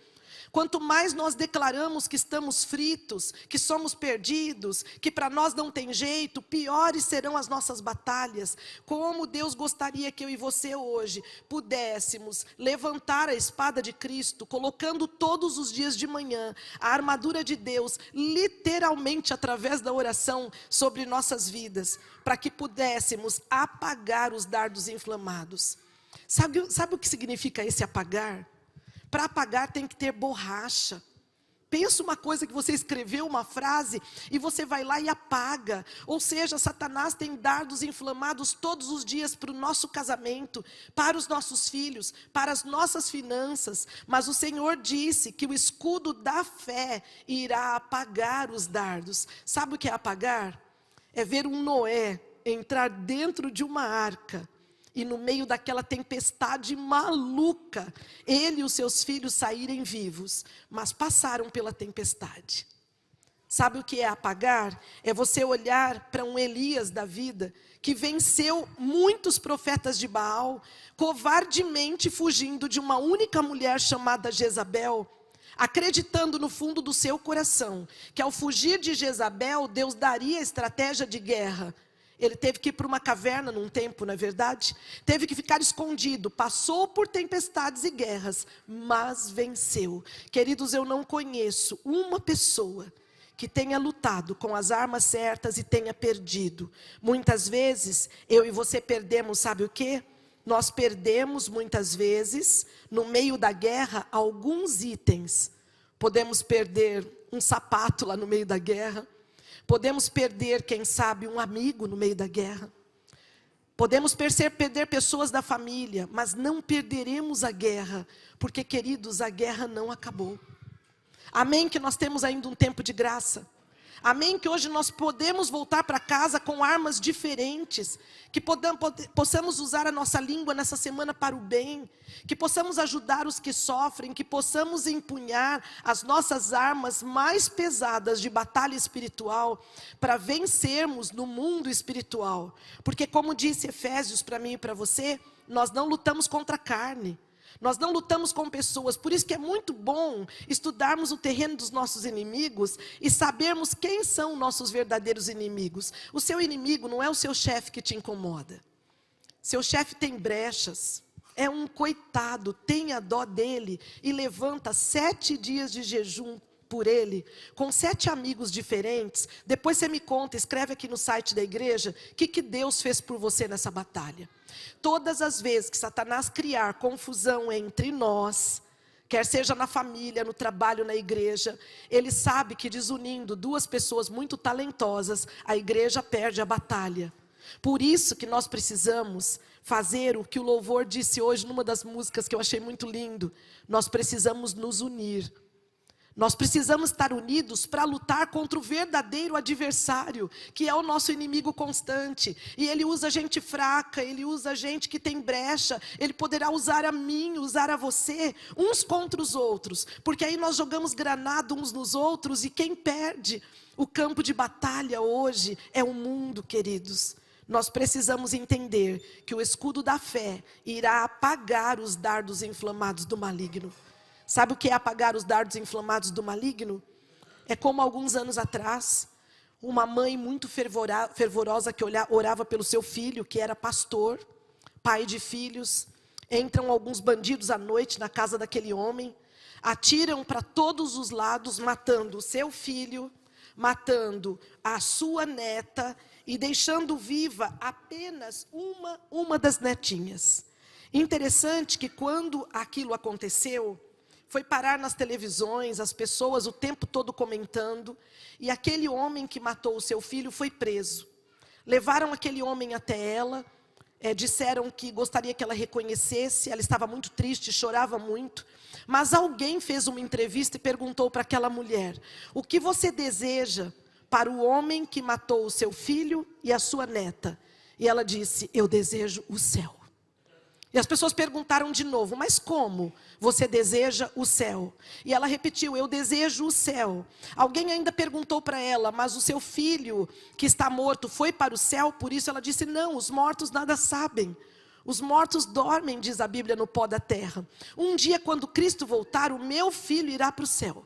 Quanto mais nós declaramos que estamos fritos, que somos perdidos, que para nós não tem jeito, piores serão as nossas batalhas. Como Deus gostaria que eu e você hoje pudéssemos levantar a espada de Cristo, colocando todos os dias de manhã a armadura de Deus, literalmente através da oração sobre nossas vidas, para que pudéssemos apagar os dardos inflamados. Sabe o que significa esse apagar? Para apagar tem que ter borracha. Pensa uma coisa que você escreveu, uma frase, e você vai lá e apaga. Ou seja, Satanás tem dardos inflamados todos os dias para o nosso casamento, para os nossos filhos, para as nossas finanças. Mas o Senhor disse que o escudo da fé irá apagar os dardos. Sabe o que é apagar? É ver um Noé entrar dentro de uma arca. E no meio daquela tempestade maluca, ele e os seus filhos saírem vivos, mas passaram pela tempestade. Sabe o que é apagar? É você olhar para um Elias da vida, que venceu muitos profetas de Baal, covardemente fugindo de uma única mulher chamada Jezabel, acreditando no fundo do seu coração, que ao fugir de Jezabel, Deus daria estratégia de guerra. Ele teve que ir para uma caverna num tempo, não é verdade? Teve que ficar escondido, passou por tempestades e guerras, mas venceu. Queridos, eu não conheço uma pessoa que tenha lutado com as armas certas e tenha perdido. Muitas vezes, eu e você perdemos, sabe o quê? Nós perdemos, muitas vezes, no meio da guerra, alguns itens. Podemos perder um sapato lá no meio da guerra. Podemos perder, quem sabe, um amigo no meio da guerra. Podemos perder pessoas da família, mas não perderemos a guerra, porque, queridos, a guerra não acabou. Amém que nós temos ainda um tempo de graça. Amém que hoje nós podemos voltar para casa com armas diferentes. Que possamos usar a nossa língua nessa semana para o bem. Que possamos ajudar os que sofrem. Que possamos empunhar as nossas armas mais pesadas de batalha espiritual. Para vencermos no mundo espiritual. Porque como disse Efésios para mim e para você, nós não lutamos contra a carne. Nós não lutamos com pessoas, por isso que é muito bom estudarmos o terreno dos nossos inimigos e sabermos quem são nossos verdadeiros inimigos. O seu inimigo não é o seu chefe que te incomoda. Seu chefe tem brechas, é um coitado, tenha dó dele e levanta 7 dias de jejum por ele, com 7 amigos diferentes. Depois você me conta, escreve aqui no site da igreja, o que Deus fez por você nessa batalha. Todas as vezes que Satanás criar confusão entre nós, quer seja na família, no trabalho, na igreja, ele sabe que desunindo 2 pessoas muito talentosas, a igreja perde a batalha. Por isso que nós precisamos fazer o que o louvor disse hoje numa das músicas que eu achei muito lindo. Nós precisamos nos unir. Nós precisamos estar unidos para lutar contra o verdadeiro adversário, que é o nosso inimigo constante. E ele usa gente fraca, ele usa gente que tem brecha, ele poderá usar a mim, usar a você, uns contra os outros. Porque aí nós jogamos granada uns nos outros e quem perde o campo de batalha hoje é o mundo, queridos. Nós precisamos entender que o escudo da fé irá apagar os dardos inflamados do maligno. Sabe o que é apagar os dardos inflamados do maligno? É como alguns anos atrás, uma mãe muito fervorosa que orava pelo seu filho, que era pastor, pai de filhos. Entram alguns bandidos à noite na casa daquele homem, atiram para todos os lados, matando o seu filho, matando a sua neta e deixando viva apenas uma das netinhas. Interessante que quando aquilo aconteceu, foi parar nas televisões, as pessoas o tempo todo comentando, e aquele homem que matou o seu filho foi preso. Levaram aquele homem até ela, disseram que gostaria que ela reconhecesse, ela estava muito triste, chorava muito, mas alguém fez uma entrevista e perguntou para aquela mulher: o que você deseja para o homem que matou o seu filho e a sua neta? E ela disse: eu desejo o céu. E as pessoas perguntaram de novo: mas como você deseja o céu? E ela repetiu: eu desejo o céu. Alguém ainda perguntou para ela: mas o seu filho que está morto foi para o céu? Por isso ela disse: não, os mortos nada sabem. Os mortos dormem, diz a Bíblia, no pó da terra. Um dia, quando Cristo voltar, o meu filho irá para o céu.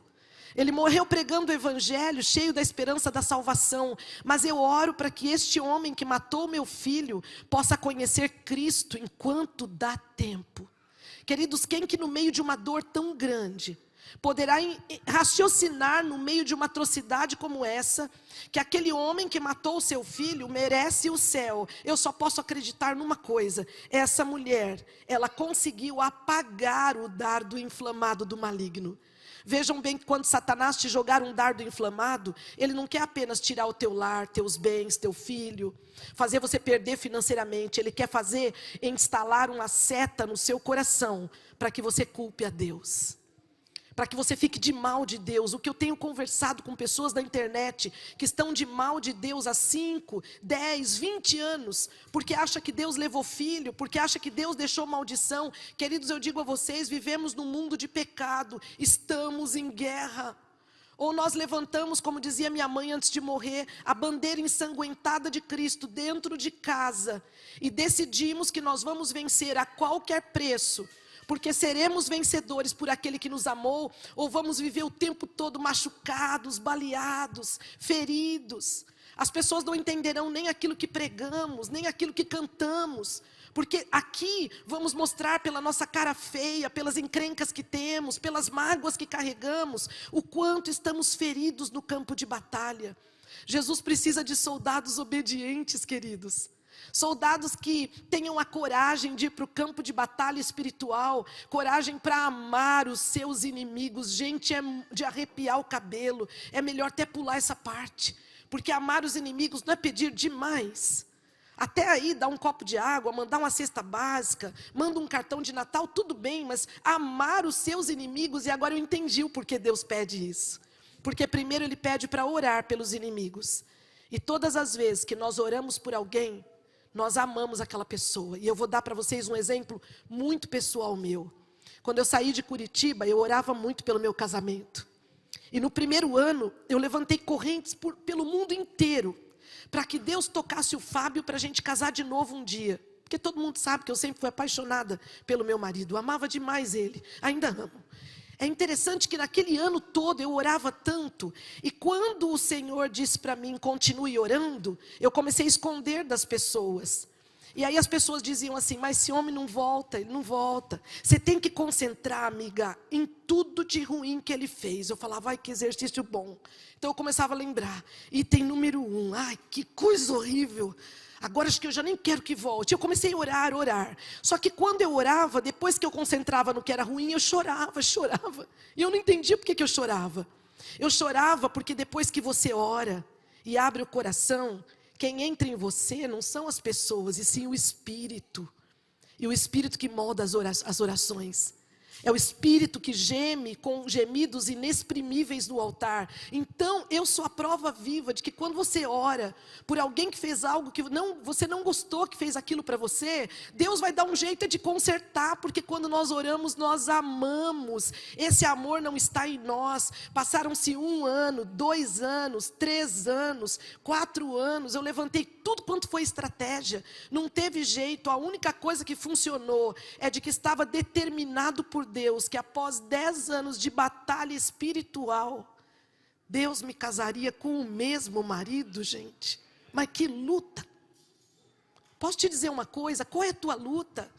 Ele morreu pregando o evangelho, cheio da esperança da salvação. Mas eu oro para que este homem que matou meu filho possa conhecer Cristo enquanto dá tempo. Queridos, quem que no meio de uma dor tão grande poderá raciocinar no meio de uma atrocidade como essa, que aquele homem que matou o seu filho merece o céu? Eu só posso acreditar numa coisa: essa mulher, ela conseguiu apagar o dardo inflamado do maligno. Vejam bem que quando Satanás te jogar um dardo inflamado, ele não quer apenas tirar o teu lar, teus bens, teu filho, fazer você perder financeiramente. Ele quer instalar uma seta no seu coração, para que você culpe a Deus, para que você fique de mal de Deus. O que eu tenho conversado com pessoas da internet, que estão de mal de Deus há 5, 10, 20 anos, porque acha que Deus levou filho, porque acha que Deus deixou maldição. Queridos, eu digo a vocês, vivemos num mundo de pecado, estamos em guerra. Ou nós levantamos, como dizia minha mãe antes de morrer, a bandeira ensanguentada de Cristo dentro de casa e decidimos que nós vamos vencer a qualquer preço, porque seremos vencedores por aquele que nos amou, ou vamos viver o tempo todo machucados, baleados, feridos. As pessoas não entenderão nem aquilo que pregamos, nem aquilo que cantamos, porque aqui vamos mostrar pela nossa cara feia, pelas encrencas que temos, pelas mágoas que carregamos, o quanto estamos feridos no campo de batalha. Jesus precisa de soldados obedientes, queridos. Soldados que tenham a coragem de ir para o campo de batalha espiritual, coragem para amar os seus inimigos. Gente, é de arrepiar o cabelo, é melhor até pular essa parte, porque amar os inimigos não é pedir demais. Até aí, dar um copo de água, mandar uma cesta básica, manda um cartão de Natal, tudo bem, mas amar os seus inimigos, e agora eu entendi o porquê Deus pede isso. Porque primeiro Ele pede para orar pelos inimigos. E todas as vezes que nós oramos por alguém, nós amamos aquela pessoa. E eu vou dar para vocês um exemplo muito pessoal meu. Quando eu saí de Curitiba, eu orava muito pelo meu casamento. E no primeiro ano, eu levantei correntes pelo mundo inteiro, para que Deus tocasse o Fábio para a gente casar de novo um dia. Porque todo mundo sabe que eu sempre fui apaixonada pelo meu marido, eu amava demais ele, ainda amo. É interessante que naquele ano todo eu orava tanto, e quando o Senhor disse para mim, continue orando, eu comecei a esconder das pessoas. E aí as pessoas diziam assim, mas esse homem não volta, ele não volta. Você tem que concentrar, amiga, em tudo de ruim que ele fez. Eu falava, ai, que exercício bom. Então eu começava a lembrar, item número 1, ai, que coisa horrível. Agora acho que eu já nem quero que volte. Eu comecei a orar. Só que quando eu orava, depois que eu concentrava no que era ruim, eu chorava. E eu não entendia por que eu chorava. Eu chorava porque depois que você ora e abre o coração, quem entra em você não são as pessoas, e sim o Espírito. E o Espírito que molda as orações. É o Espírito que geme com gemidos inexprimíveis no altar. Então, eu sou a prova viva de que quando você ora por alguém que fez algo que você não gostou, que fez aquilo para você, Deus vai dar um jeito de consertar, porque quando nós oramos, nós amamos. Esse amor não está em nós. Passaram-se 1 ano, 2 anos, 3 anos, 4 anos. Eu levantei tudo quanto foi estratégia. Não teve jeito. A única coisa que funcionou é de que estava determinado por Deus, que após 10 anos de batalha espiritual, Deus me casaria com o mesmo marido, gente. Mas que luta! Posso te dizer uma coisa? Qual é a tua luta?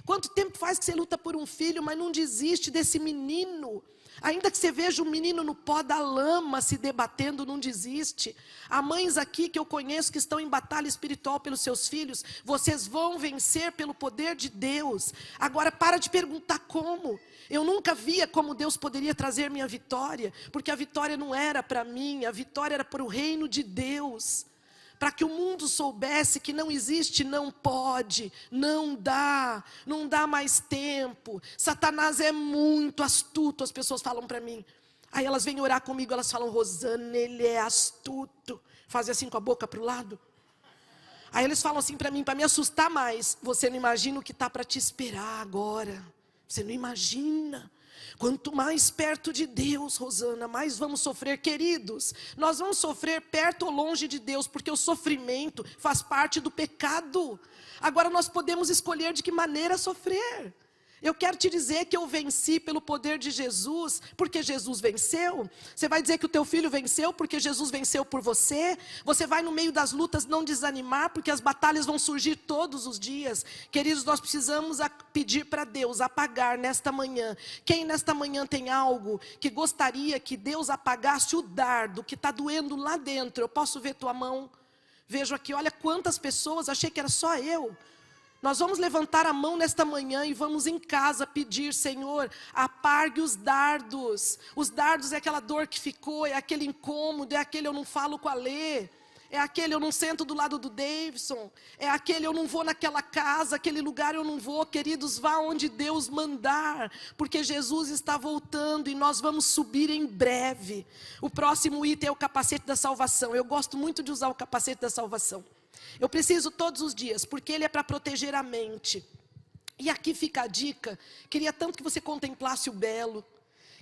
Quanto tempo faz que você luta por um filho, mas não desiste desse menino? Ainda que você veja um menino no pó da lama se debatendo, não desiste. Há mães aqui que eu conheço que estão em batalha espiritual pelos seus filhos. Vocês vão vencer pelo poder de Deus. Agora para de perguntar como. Eu nunca via como Deus poderia trazer minha vitória, porque a vitória não era para mim, a vitória era para o reino de Deus. Para que o mundo soubesse que não existe, não pode, não dá mais tempo. Satanás é muito astuto, as pessoas falam para mim. Aí elas vêm orar comigo, elas falam, Rosana, ele é astuto. Fazem assim com a boca para o lado. Aí eles falam assim para mim, para me assustar mais. Você não imagina o que está para te esperar agora. Você não imagina. Quanto mais perto de Deus, Rosana, mais vamos sofrer, queridos. Nós vamos sofrer perto ou longe de Deus, porque o sofrimento faz parte do pecado. Agora nós podemos escolher de que maneira sofrer. Eu quero te dizer que eu venci pelo poder de Jesus, porque Jesus venceu. Você vai dizer que o teu filho venceu, porque Jesus venceu por você. Você vai no meio das lutas não desanimar, porque as batalhas vão surgir todos os dias. Queridos, nós precisamos pedir para Deus apagar nesta manhã. Quem nesta manhã tem algo que gostaria que Deus apagasse o dardo que está doendo lá dentro? Eu posso ver tua mão? Vejo aqui, olha quantas pessoas, achei que era só eu. Nós vamos levantar a mão nesta manhã e vamos em casa pedir, Senhor, apague os dardos. Os dardos é aquela dor que ficou, é aquele incômodo, é aquele eu não falo com a Lê, é aquele eu não sento do lado do Davidson, é aquele eu não vou naquela casa, aquele lugar eu não vou. Queridos, vá onde Deus mandar, porque Jesus está voltando e nós vamos subir em breve. O próximo item é o capacete da salvação. Eu gosto muito de usar o capacete da salvação. Eu preciso todos os dias, porque ele é para proteger a mente. E aqui fica a dica, queria tanto que você contemplasse o belo.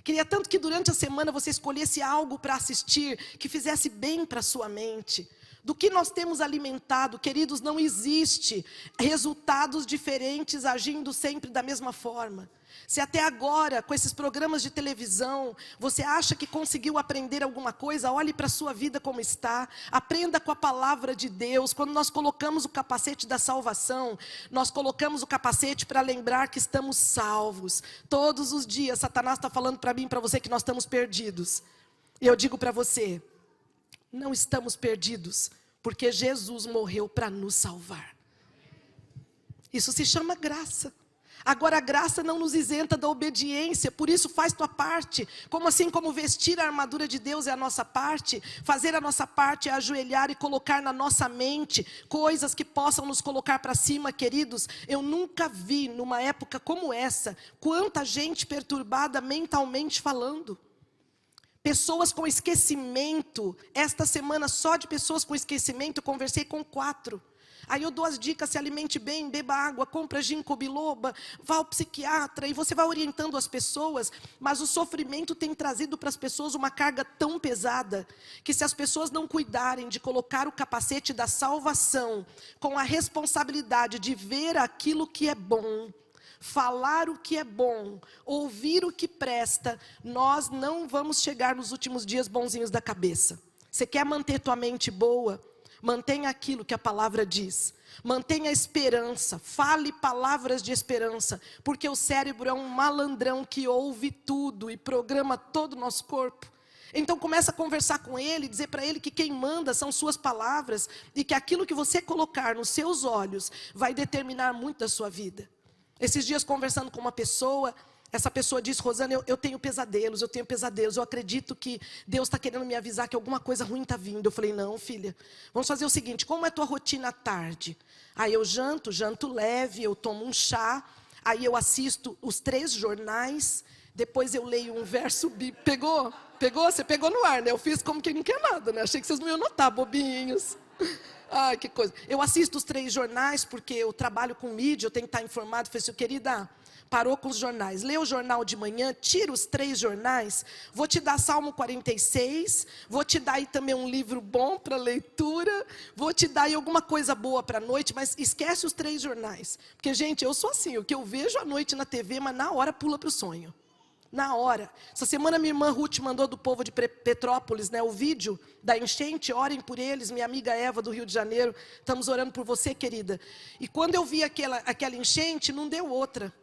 Queria tanto que durante a semana você escolhesse algo para assistir, que fizesse bem para a sua mente. Do que nós temos alimentado, queridos, não existe resultados diferentes agindo sempre da mesma forma. Se até agora, com esses programas de televisão, você acha que conseguiu aprender alguma coisa, olhe para a sua vida como está, aprenda com a palavra de Deus. Quando nós colocamos o capacete da salvação, nós colocamos o capacete para lembrar que estamos salvos. Todos os dias, Satanás está falando para mim e para você que nós estamos perdidos. E eu digo para você, não estamos perdidos, porque Jesus morreu para nos salvar. Isso se chama graça. Agora a graça não nos isenta da obediência, por isso faz tua parte. Como assim como vestir a armadura de Deus é a nossa parte, fazer a nossa parte é ajoelhar e colocar na nossa mente coisas que possam nos colocar para cima, queridos. Eu nunca vi numa época como essa, quanta gente perturbada mentalmente falando. Pessoas com esquecimento, esta semana só de pessoas com esquecimento eu conversei com 4. Aí eu dou as dicas, se alimente bem, beba água, compra ginkgo biloba, vá ao psiquiatra, e você vai orientando as pessoas, mas o sofrimento tem trazido para as pessoas uma carga tão pesada, que se as pessoas não cuidarem de colocar o capacete da salvação, com a responsabilidade de ver aquilo que é bom, falar o que é bom, ouvir o que presta, nós não vamos chegar nos últimos dias bonzinhos da cabeça. Você quer manter tua mente boa? Mantenha aquilo que a palavra diz. Mantenha a esperança. Fale palavras de esperança. Porque o cérebro é um malandrão que ouve tudo e programa todo o nosso corpo. Então começa a conversar com ele, dizer para ele que quem manda são suas palavras. E que aquilo que você colocar nos seus olhos vai determinar muito da sua vida. Esses dias conversando com uma pessoa, essa pessoa disse, Rosana, eu tenho pesadelos, eu acredito que Deus está querendo me avisar que alguma coisa ruim está vindo. Eu falei, não filha, vamos fazer o seguinte, como é a tua rotina à tarde? Aí eu janto leve, eu tomo um chá, aí eu assisto os 3 jornais, depois eu leio um verso bíblico. Pegou? Pegou? Você pegou no ar, né? Eu fiz como quem não quer nada, né? Achei que vocês não iam notar, bobinhos. Ai, que coisa. Eu assisto os 3 jornais, porque eu trabalho com mídia, eu tenho que estar informado. Eu falei assim, querida, parou com os jornais, lê o jornal de manhã, tira os 3 jornais, vou te dar Salmo 46, vou te dar aí também um livro bom para leitura, vou te dar aí alguma coisa boa para a noite, mas esquece os 3 jornais. Porque, gente, eu sou assim, o que eu vejo à noite na TV, mas na hora pula para o sonho. Na hora. Essa semana minha irmã Ruth mandou do povo de Petrópolis, né, o vídeo da enchente, orem por eles, minha amiga Eva do Rio de Janeiro, estamos orando por você, querida. E quando eu vi aquela enchente, não deu outra.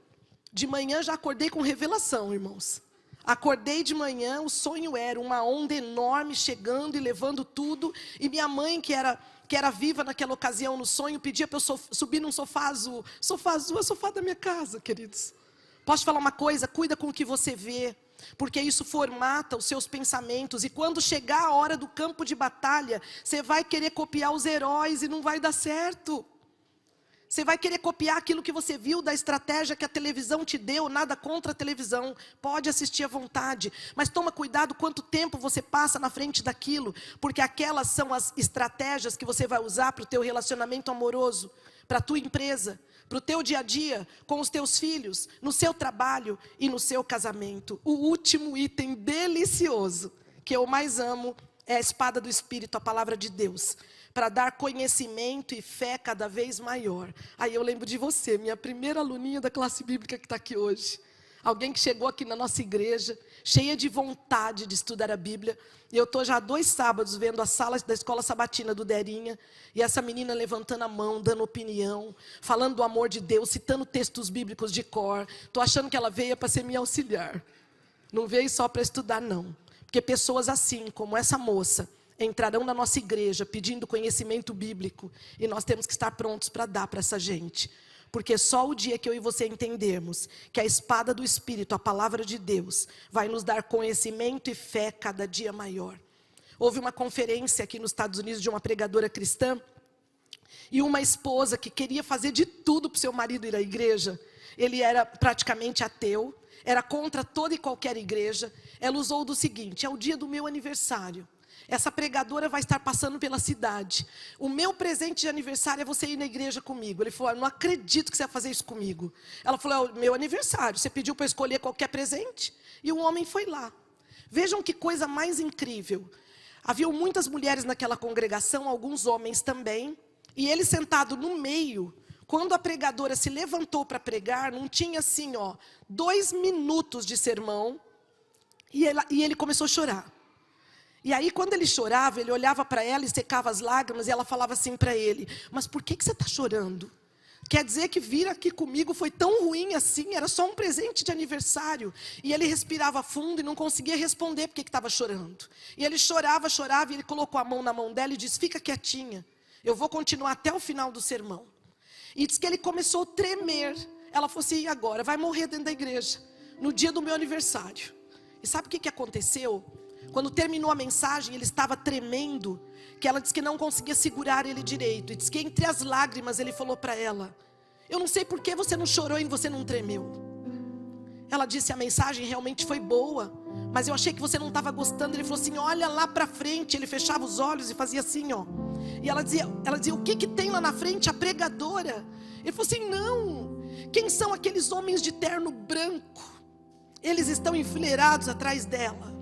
De manhã já acordei com revelação, irmãos. Acordei de manhã, o sonho era uma onda enorme chegando e levando tudo. E minha mãe, que era viva naquela ocasião no sonho, pedia para eu subir num sofá azul. Sofá azul é o sofá da minha casa, queridos. Posso te falar uma coisa? Cuida com o que você vê. Porque isso formata os seus pensamentos. E quando chegar a hora do campo de batalha, você vai querer copiar os heróis e não vai dar certo. Você vai querer copiar aquilo que você viu da estratégia que a televisão te deu, nada contra a televisão, pode assistir à vontade, mas toma cuidado quanto tempo você passa na frente daquilo, porque aquelas são as estratégias que você vai usar para o teu relacionamento amoroso, para a tua empresa, para o teu dia a dia, com os teus filhos, no seu trabalho e no seu casamento. O último item delicioso, que eu mais amo, é a espada do Espírito, a palavra de Deus, para dar conhecimento e fé cada vez maior. Aí eu lembro de você, minha primeira aluninha da classe bíblica que está aqui hoje. Alguém que chegou aqui na nossa igreja, cheia de vontade de estudar a Bíblia. E eu estou já há 2 sábados vendo a sala da escola sabatina do Derinha. E essa menina levantando a mão, dando opinião, falando do amor de Deus, citando textos bíblicos de cor. Estou achando que ela veio para ser minha auxiliar. Não veio só para estudar, não. Porque pessoas assim, como essa moça, entrarão na nossa igreja pedindo conhecimento bíblico. E nós temos que estar prontos para dar para essa gente. Porque só o dia que eu e você entendermos que a espada do Espírito, a palavra de Deus, vai nos dar conhecimento e fé cada dia maior. Houve uma conferência aqui nos Estados Unidos de uma pregadora cristã. E uma esposa que queria fazer de tudo para o seu marido ir à igreja. Ele era praticamente ateu. Era contra toda e qualquer igreja. Ela usou do seguinte: é o dia do meu aniversário. essa pregadora vai estar passando pela cidade. O meu presente de aniversário é você ir na igreja comigo. Ele falou, eu não acredito que você vai fazer isso comigo. Ela falou, é o meu aniversário, você pediu para eu escolher qualquer presente? E o homem foi lá. Vejam que coisa mais incrível. Havia muitas mulheres naquela congregação, alguns homens também. E ele sentado no meio, quando a pregadora se levantou para pregar, não tinha assim, 2 minutos de sermão. E ele começou a chorar. E aí, quando ele chorava, ele olhava para ela e secava as lágrimas, e ela falava assim para ele, mas por que você está chorando? Quer dizer que vir aqui comigo foi tão ruim assim, era só um presente de aniversário. E ele respirava fundo e não conseguia responder porque estava chorando. E ele chorava, e ele colocou a mão na mão dela e disse, fica quietinha, eu vou continuar até o final do sermão. E diz que ele começou a tremer. Ela falou assim, e agora? Vai morrer dentro da igreja, no dia do meu aniversário. E sabe o que aconteceu? Quando terminou a mensagem, ele estava tremendo, que ela disse que não conseguia segurar ele direito. E disse que entre as lágrimas ele falou para ela, eu não sei por que você não chorou e você não tremeu. Ela disse, a mensagem realmente foi boa, mas eu achei que você não estava gostando. Ele falou assim, olha lá para frente. Ele fechava os olhos e fazia assim, E ela dizia, o que tem lá na frente? A pregadora. Ele falou assim, não. Quem são aqueles homens de terno branco? Eles estão enfileirados atrás dela.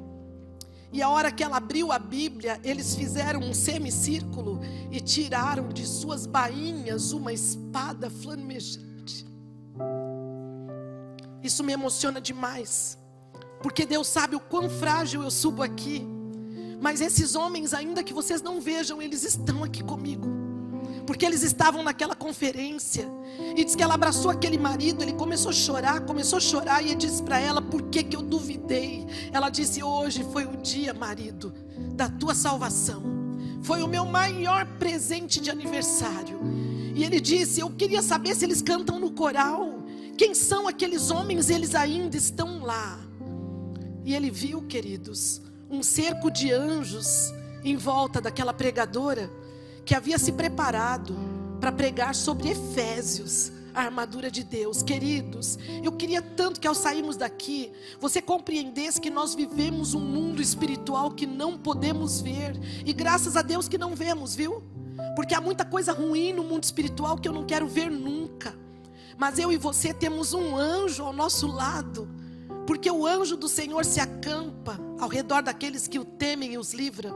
E a hora que ela abriu a Bíblia, eles fizeram um semicírculo e tiraram de suas bainhas uma espada flamejante. Isso me emociona demais, porque Deus sabe o quão frágil eu subo aqui. Mas esses homens, ainda que vocês não vejam, eles estão aqui comigo, porque eles estavam naquela conferência. E diz que ela abraçou aquele marido, ele começou a chorar, e ele disse para ela, por que eu duvidei? Ela disse, hoje foi o dia, marido, da tua salvação. Foi o meu maior presente de aniversário. E ele disse, eu queria saber se eles cantam no coral. Quem são aqueles homens? Eles ainda estão lá. E ele viu, queridos, um cerco de anjos em volta daquela pregadora, que havia se preparado para pregar sobre Efésios, a armadura de Deus. Queridos, eu queria tanto que ao sairmos daqui, você compreendesse que nós vivemos um mundo espiritual que não podemos ver. E graças a Deus que não vemos, viu? Porque há muita coisa ruim no mundo espiritual que eu não quero ver nunca. Mas eu e você temos um anjo ao nosso lado, porque o anjo do Senhor se acampa ao redor daqueles que o temem e os livra.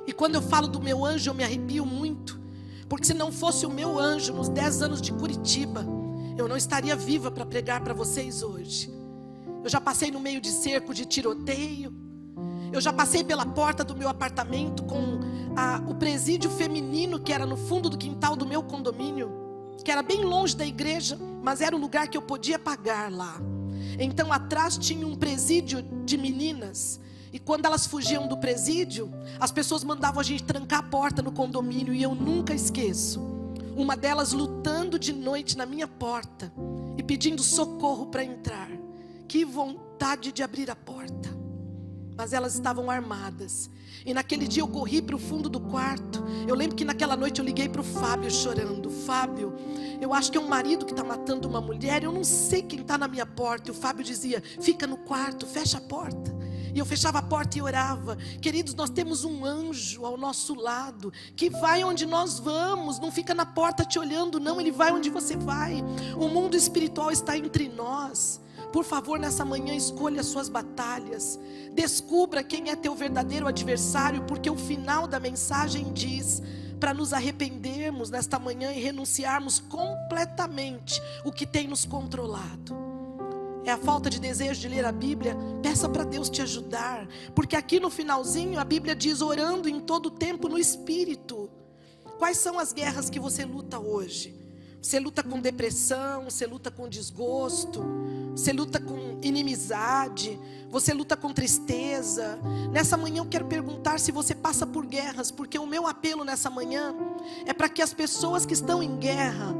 E quando eu falo do meu anjo, eu me arrepio muito, porque se não fosse o meu anjo nos 10 anos de Curitiba, eu não estaria viva para pregar para vocês hoje. Eu já passei no meio de cerco de tiroteio, eu já passei pela porta do meu apartamento com o presídio feminino, que era no fundo do quintal do meu condomínio, que era bem longe da igreja, mas era o lugar que eu podia pagar lá. Então atrás tinha um presídio de meninas, e quando elas fugiam do presídio, as pessoas mandavam a gente trancar a porta no condomínio. E eu nunca esqueço uma delas lutando de noite na minha porta e pedindo socorro para entrar. Que vontade de abrir a porta, mas elas estavam armadas. E naquele dia eu corri para o fundo do quarto. Eu lembro que naquela noite eu liguei para o Fábio chorando. Fábio, eu acho que é um marido que está matando uma mulher, eu não sei quem está na minha porta. E o Fábio dizia, fica no quarto, fecha a porta. E eu fechava a porta e orava. Queridos, nós temos um anjo ao nosso lado, que vai onde nós vamos, não fica na porta te olhando não, ele vai onde você vai. O mundo espiritual está entre nós. Por favor, nessa manhã escolha as suas batalhas. Descubra quem é teu verdadeiro adversário, porque o final da mensagem diz para nos arrependermos nesta manhã e renunciarmos completamente o que tem nos controlado. É a falta de desejo de ler a Bíblia? Peça para Deus te ajudar, porque aqui no finalzinho a Bíblia diz, orando em todo tempo no Espírito. Quais são as guerras que você luta hoje? Você luta com depressão, você luta com desgosto, você luta com inimizade, você luta com tristeza. Nessa manhã eu quero perguntar se você passa por guerras, porque o meu apelo nessa manhã é para que as pessoas que estão em guerra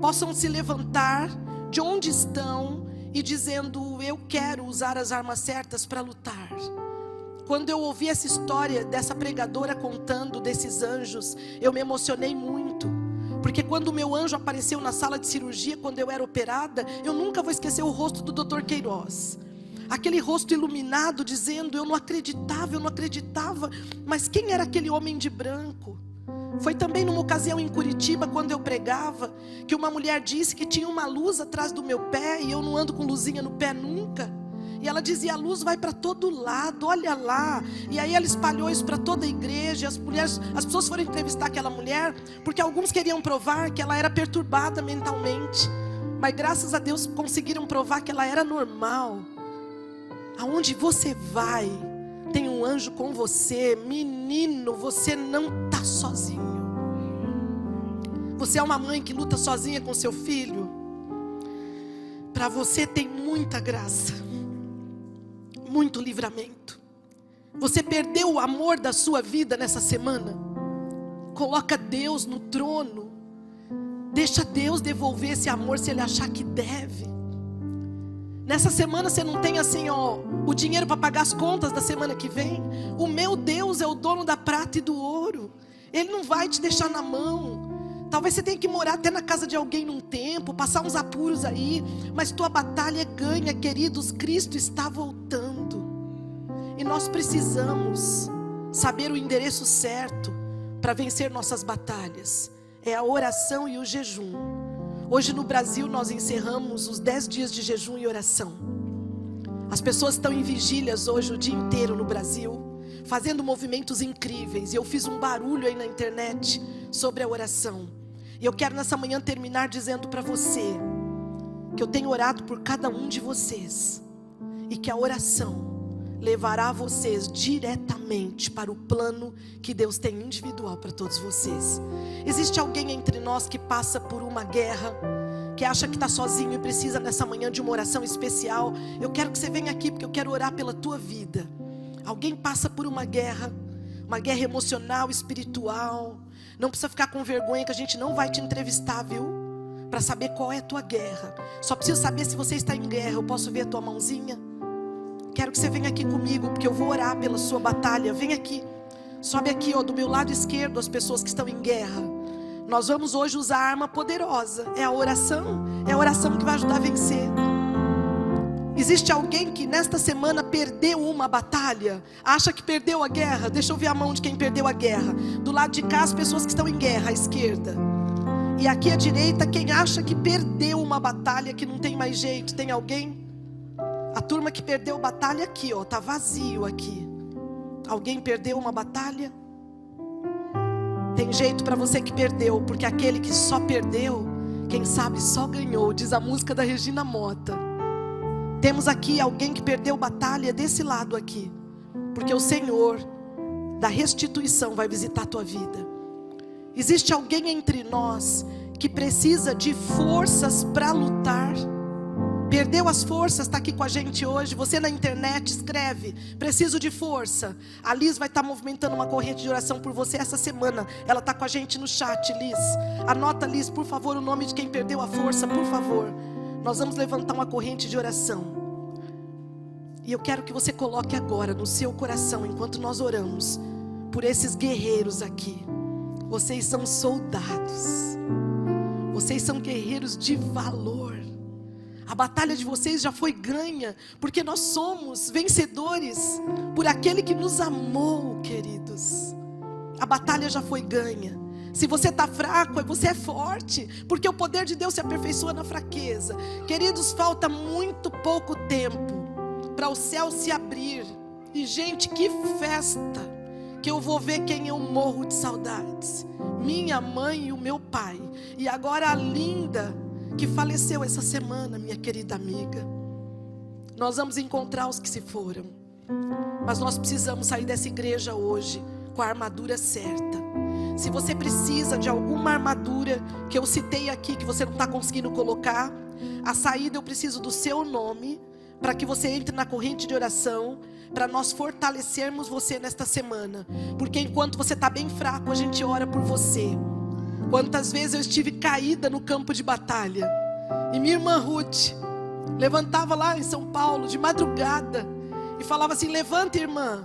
possam se levantar de onde estão e dizendo, eu quero usar as armas certas para lutar. Quando eu ouvi essa história dessa pregadora contando desses anjos, eu me emocionei muito. Porque quando o meu anjo apareceu na sala de cirurgia, quando eu era operada, eu nunca vou esquecer o rosto do Dr. Queiroz. aquele rosto iluminado dizendo: eu não acreditava, mas quem era aquele homem de branco? Foi também numa ocasião em Curitiba, quando eu pregava, que uma mulher disse que tinha uma luz atrás do meu pé, e eu não ando com luzinha no pé nunca. E ela dizia: a luz vai para todo lado, olha lá. E aí ela espalhou isso para toda a igreja. As pessoas foram entrevistar aquela mulher, porque alguns queriam provar que ela era perturbada mentalmente, mas graças a Deus conseguiram provar que ela era normal. Aonde você vai, tem um anjo com você. Menino, você não está sozinho. Você é uma mãe que luta sozinha com seu filho. Para você tem muita graça, muito livramento. Você perdeu o amor da sua vida nessa semana? Coloca Deus no trono. Deixa Deus devolver esse amor se Ele achar que deve. Nessa semana você não tem assim, o dinheiro para pagar as contas da semana que vem. O meu Deus é o dono da prata e do ouro. Ele não vai te deixar na mão. Talvez você tenha que morar até na casa de alguém num tempo, passar uns apuros aí, mas tua batalha é ganha, queridos. Cristo está voltando. E nós precisamos saber o endereço certo para vencer nossas batalhas. É a oração e o jejum. Hoje no Brasil nós encerramos os 10 dias de jejum e oração. As pessoas estão em vigílias hoje o dia inteiro no Brasil, fazendo movimentos incríveis. E eu fiz um barulho aí na internet sobre a oração. E eu quero nessa manhã terminar dizendo para você que eu tenho orado por cada um de vocês, e que a oração levará vocês diretamente para o plano que Deus tem individual para todos vocês. Existe alguém entre nós que passa por uma guerra, que acha que está sozinho e precisa nessa manhã de uma oração especial? Eu quero que você venha aqui, porque eu quero orar pela tua vida. Alguém passa por uma guerra emocional, espiritual. Não precisa ficar com vergonha, que a gente não vai te entrevistar, viu? Para saber qual é a tua guerra. Só preciso saber se você está em guerra. Eu posso ver a tua mãozinha? Quero que você venha aqui comigo, porque eu vou orar pela sua batalha. Vem aqui, sobe aqui, do meu lado esquerdo, as pessoas que estão em guerra. Nós vamos hoje usar a arma poderosa. É a oração que vai ajudar a vencer. Existe alguém que nesta semana perdeu uma batalha? Acha que perdeu a guerra? Deixa eu ver a mão de quem perdeu a guerra. Do lado de cá, as pessoas que estão em guerra, à esquerda. E aqui à direita, quem acha que perdeu uma batalha, que não tem mais jeito? Tem alguém? A turma que perdeu batalha aqui, tá vazio aqui. Alguém perdeu uma batalha? Tem jeito para você que perdeu, porque aquele que só perdeu, quem sabe só ganhou, diz a música da Regina Mota. Temos aqui alguém que perdeu batalha desse lado aqui, porque o Senhor da restituição vai visitar a tua vida. Existe alguém entre nós que precisa de forças para lutar? Perdeu as forças, está aqui com a gente hoje. Você na internet escreve: preciso de força. A Liz vai estar movimentando uma corrente de oração por você essa semana. Ela está com a gente no chat, Liz. Anota, Liz, por favor, o nome de quem perdeu a força, por favor. Nós vamos levantar uma corrente de oração. E eu quero que você coloque agora no seu coração, enquanto nós oramos, por esses guerreiros aqui. Vocês são soldados. Vocês são guerreiros de valor. A batalha de vocês já foi ganha, porque nós somos vencedores por aquele que nos amou, queridos. A batalha já foi ganha. Se você está fraco, você é forte, porque o poder de Deus se aperfeiçoa na fraqueza. Queridos, falta muito pouco tempo para o céu se abrir. E gente, que festa, que eu vou ver quem eu morro de saudades. Minha mãe e o meu pai. E agora a Linda, que faleceu essa semana, minha querida amiga. Nós vamos encontrar os que se foram, mas nós precisamos sair dessa igreja hoje com a armadura certa. Se você precisa de alguma armadura que eu citei aqui, que você não está conseguindo colocar, a saída eu preciso do seu nome, para que você entre na corrente de oração, para nós fortalecermos você nesta semana. Porque enquanto você está bem fraco, a gente ora por você. Quantas vezes eu estive caída no campo de batalha, e minha irmã Ruth levantava lá em São Paulo de madrugada e falava assim: levanta, irmã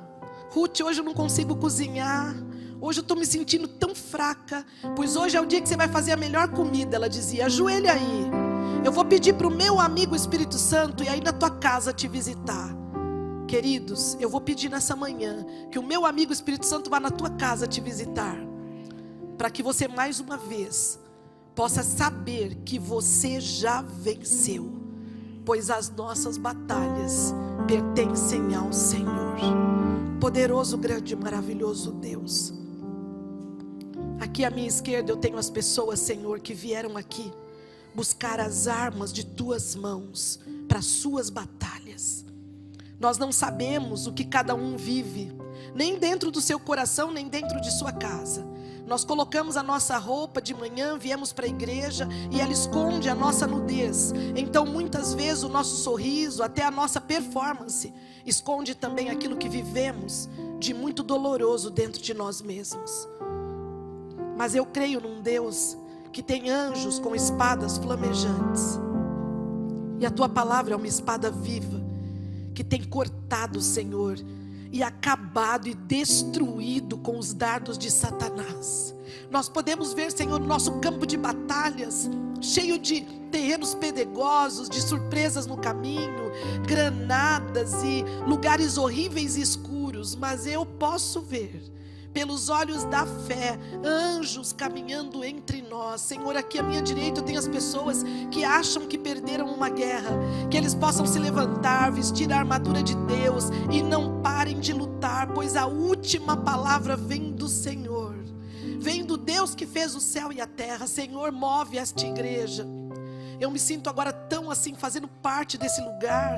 Ruth, hoje eu não consigo cozinhar, hoje eu estou me sentindo tão fraca, pois hoje é o dia que você vai fazer a melhor comida. Ela dizia: ajoelha aí, Eu vou pedir para o meu amigo Espírito Santo ir aí na tua casa te visitar. Queridos, eu vou pedir nessa manhã que o meu amigo Espírito Santo vá na tua casa te visitar, para que você mais uma vez possa saber que você já venceu, pois as nossas batalhas pertencem ao Senhor. Poderoso, grande e maravilhoso Deus. Aqui à minha esquerda eu tenho as pessoas, Senhor, que vieram aqui buscar as armas de tuas mãos para as suas batalhas. Nós não sabemos o que cada um vive, nem dentro do seu coração, nem dentro de sua casa. Nós colocamos a nossa roupa de manhã, viemos para a igreja e ela esconde a nossa nudez. Então muitas vezes o nosso sorriso, até a nossa performance, esconde também aquilo que vivemos de muito doloroso dentro de nós mesmos. Mas eu creio num Deus que tem anjos com espadas flamejantes. E a tua palavra é uma espada viva, que tem cortado, Senhor, e acabado e destruído com os dardos de Satanás. Nós podemos ver, Senhor, nosso campo de batalhas cheio de terrenos pedregosos, de surpresas no caminho, granadas e lugares horríveis e escuros, mas eu posso ver, pelos olhos da fé, anjos caminhando entre nós. Senhor, aqui à minha direita eu tenho as pessoas que acham que perderam uma guerra, que eles possam se levantar, vestir a armadura de Deus e não parem de lutar, pois a última palavra vem do Senhor, vem do Deus que fez o céu e a terra. Senhor, move esta igreja. Eu me sinto agora tão assim, fazendo parte desse lugar.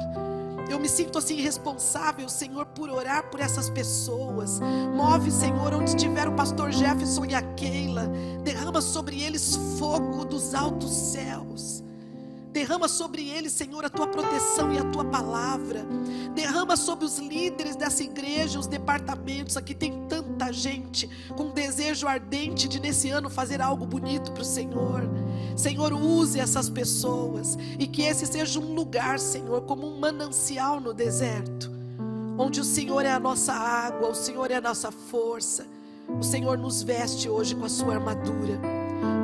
Eu me sinto assim responsável, Senhor, por orar por essas pessoas. Move, Senhor, onde estiver o pastor Jefferson e a Keila. Derrama sobre eles fogo dos altos céus. Derrama sobre eles, Senhor, a tua proteção e a tua palavra. Derrama sobre os líderes dessa igreja, os departamentos. Aqui tem tanta gente com desejo ardente de nesse ano fazer algo bonito para o Senhor. Senhor, use essas pessoas e que esse seja um lugar, Senhor, como um manancial no deserto, onde o Senhor é a nossa água, o Senhor é a nossa força. O Senhor nos veste hoje com a sua armadura.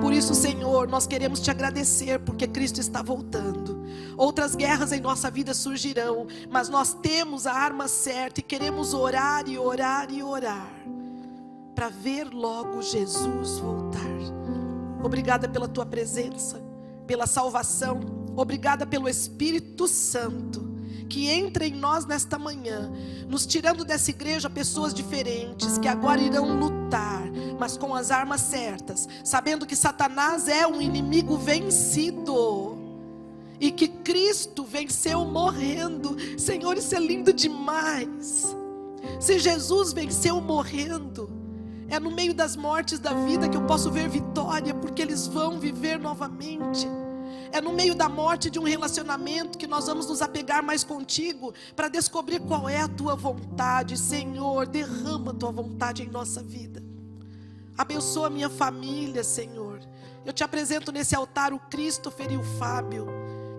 Por isso, Senhor, nós queremos te agradecer, porque Cristo está voltando. Outras guerras em nossa vida surgirão, mas nós temos a arma certa e queremos orar e orar e orar, para ver logo Jesus voltar. Obrigada pela tua presença, pela salvação. Obrigada pelo Espírito Santo, que entra em nós nesta manhã, nos tirando dessa igreja pessoas diferentes, que agora irão lutar, mas com as armas certas, sabendo que Satanás é um inimigo vencido, e que Cristo venceu morrendo. Senhor, isso é lindo demais. Se Jesus venceu morrendo, é no meio das mortes da vida que eu posso ver vitória, porque eles vão viver novamente. É no meio da morte de um relacionamento que nós vamos nos apegar mais contigo, para descobrir qual é a tua vontade. Senhor, derrama a tua vontade em nossa vida. Abençoa a minha família, Senhor. Eu te apresento nesse altar o Christopher e o Fábio,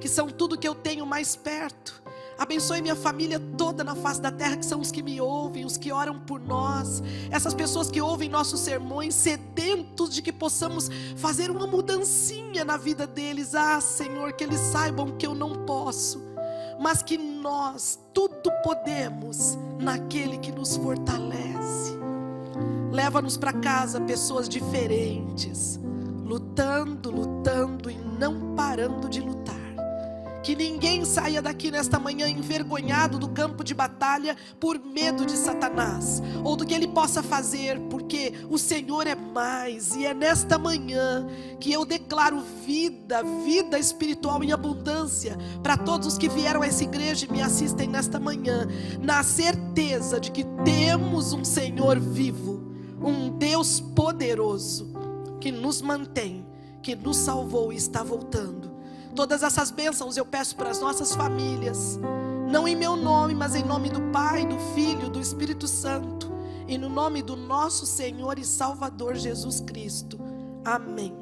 que são tudo que eu tenho mais perto. Abençoe minha família toda na face da terra, que são os que me ouvem, os que oram por nós. Essas pessoas que ouvem nossos sermões, sedentos de que possamos fazer uma mudancinha na vida deles. Ah, Senhor, que eles saibam que eu não posso, mas que nós tudo podemos naquele que nos fortalece. Leva-nos para casa pessoas diferentes, lutando, lutando e não parando de lutar. Que ninguém saia daqui nesta manhã envergonhado do campo de batalha por medo de Satanás, ou do que ele possa fazer, porque o Senhor é mais. E é nesta manhã que eu declaro vida, vida espiritual em abundância para todos os que vieram a essa igreja e me assistem nesta manhã, na certeza de que temos um Senhor vivo, um Deus poderoso, que nos mantém, que nos salvou e está voltando. Todas essas bênçãos eu peço para as nossas famílias, não em meu nome, mas em nome do Pai, do Filho, do Espírito Santo, e no nome do nosso Senhor e Salvador Jesus Cristo. Amém.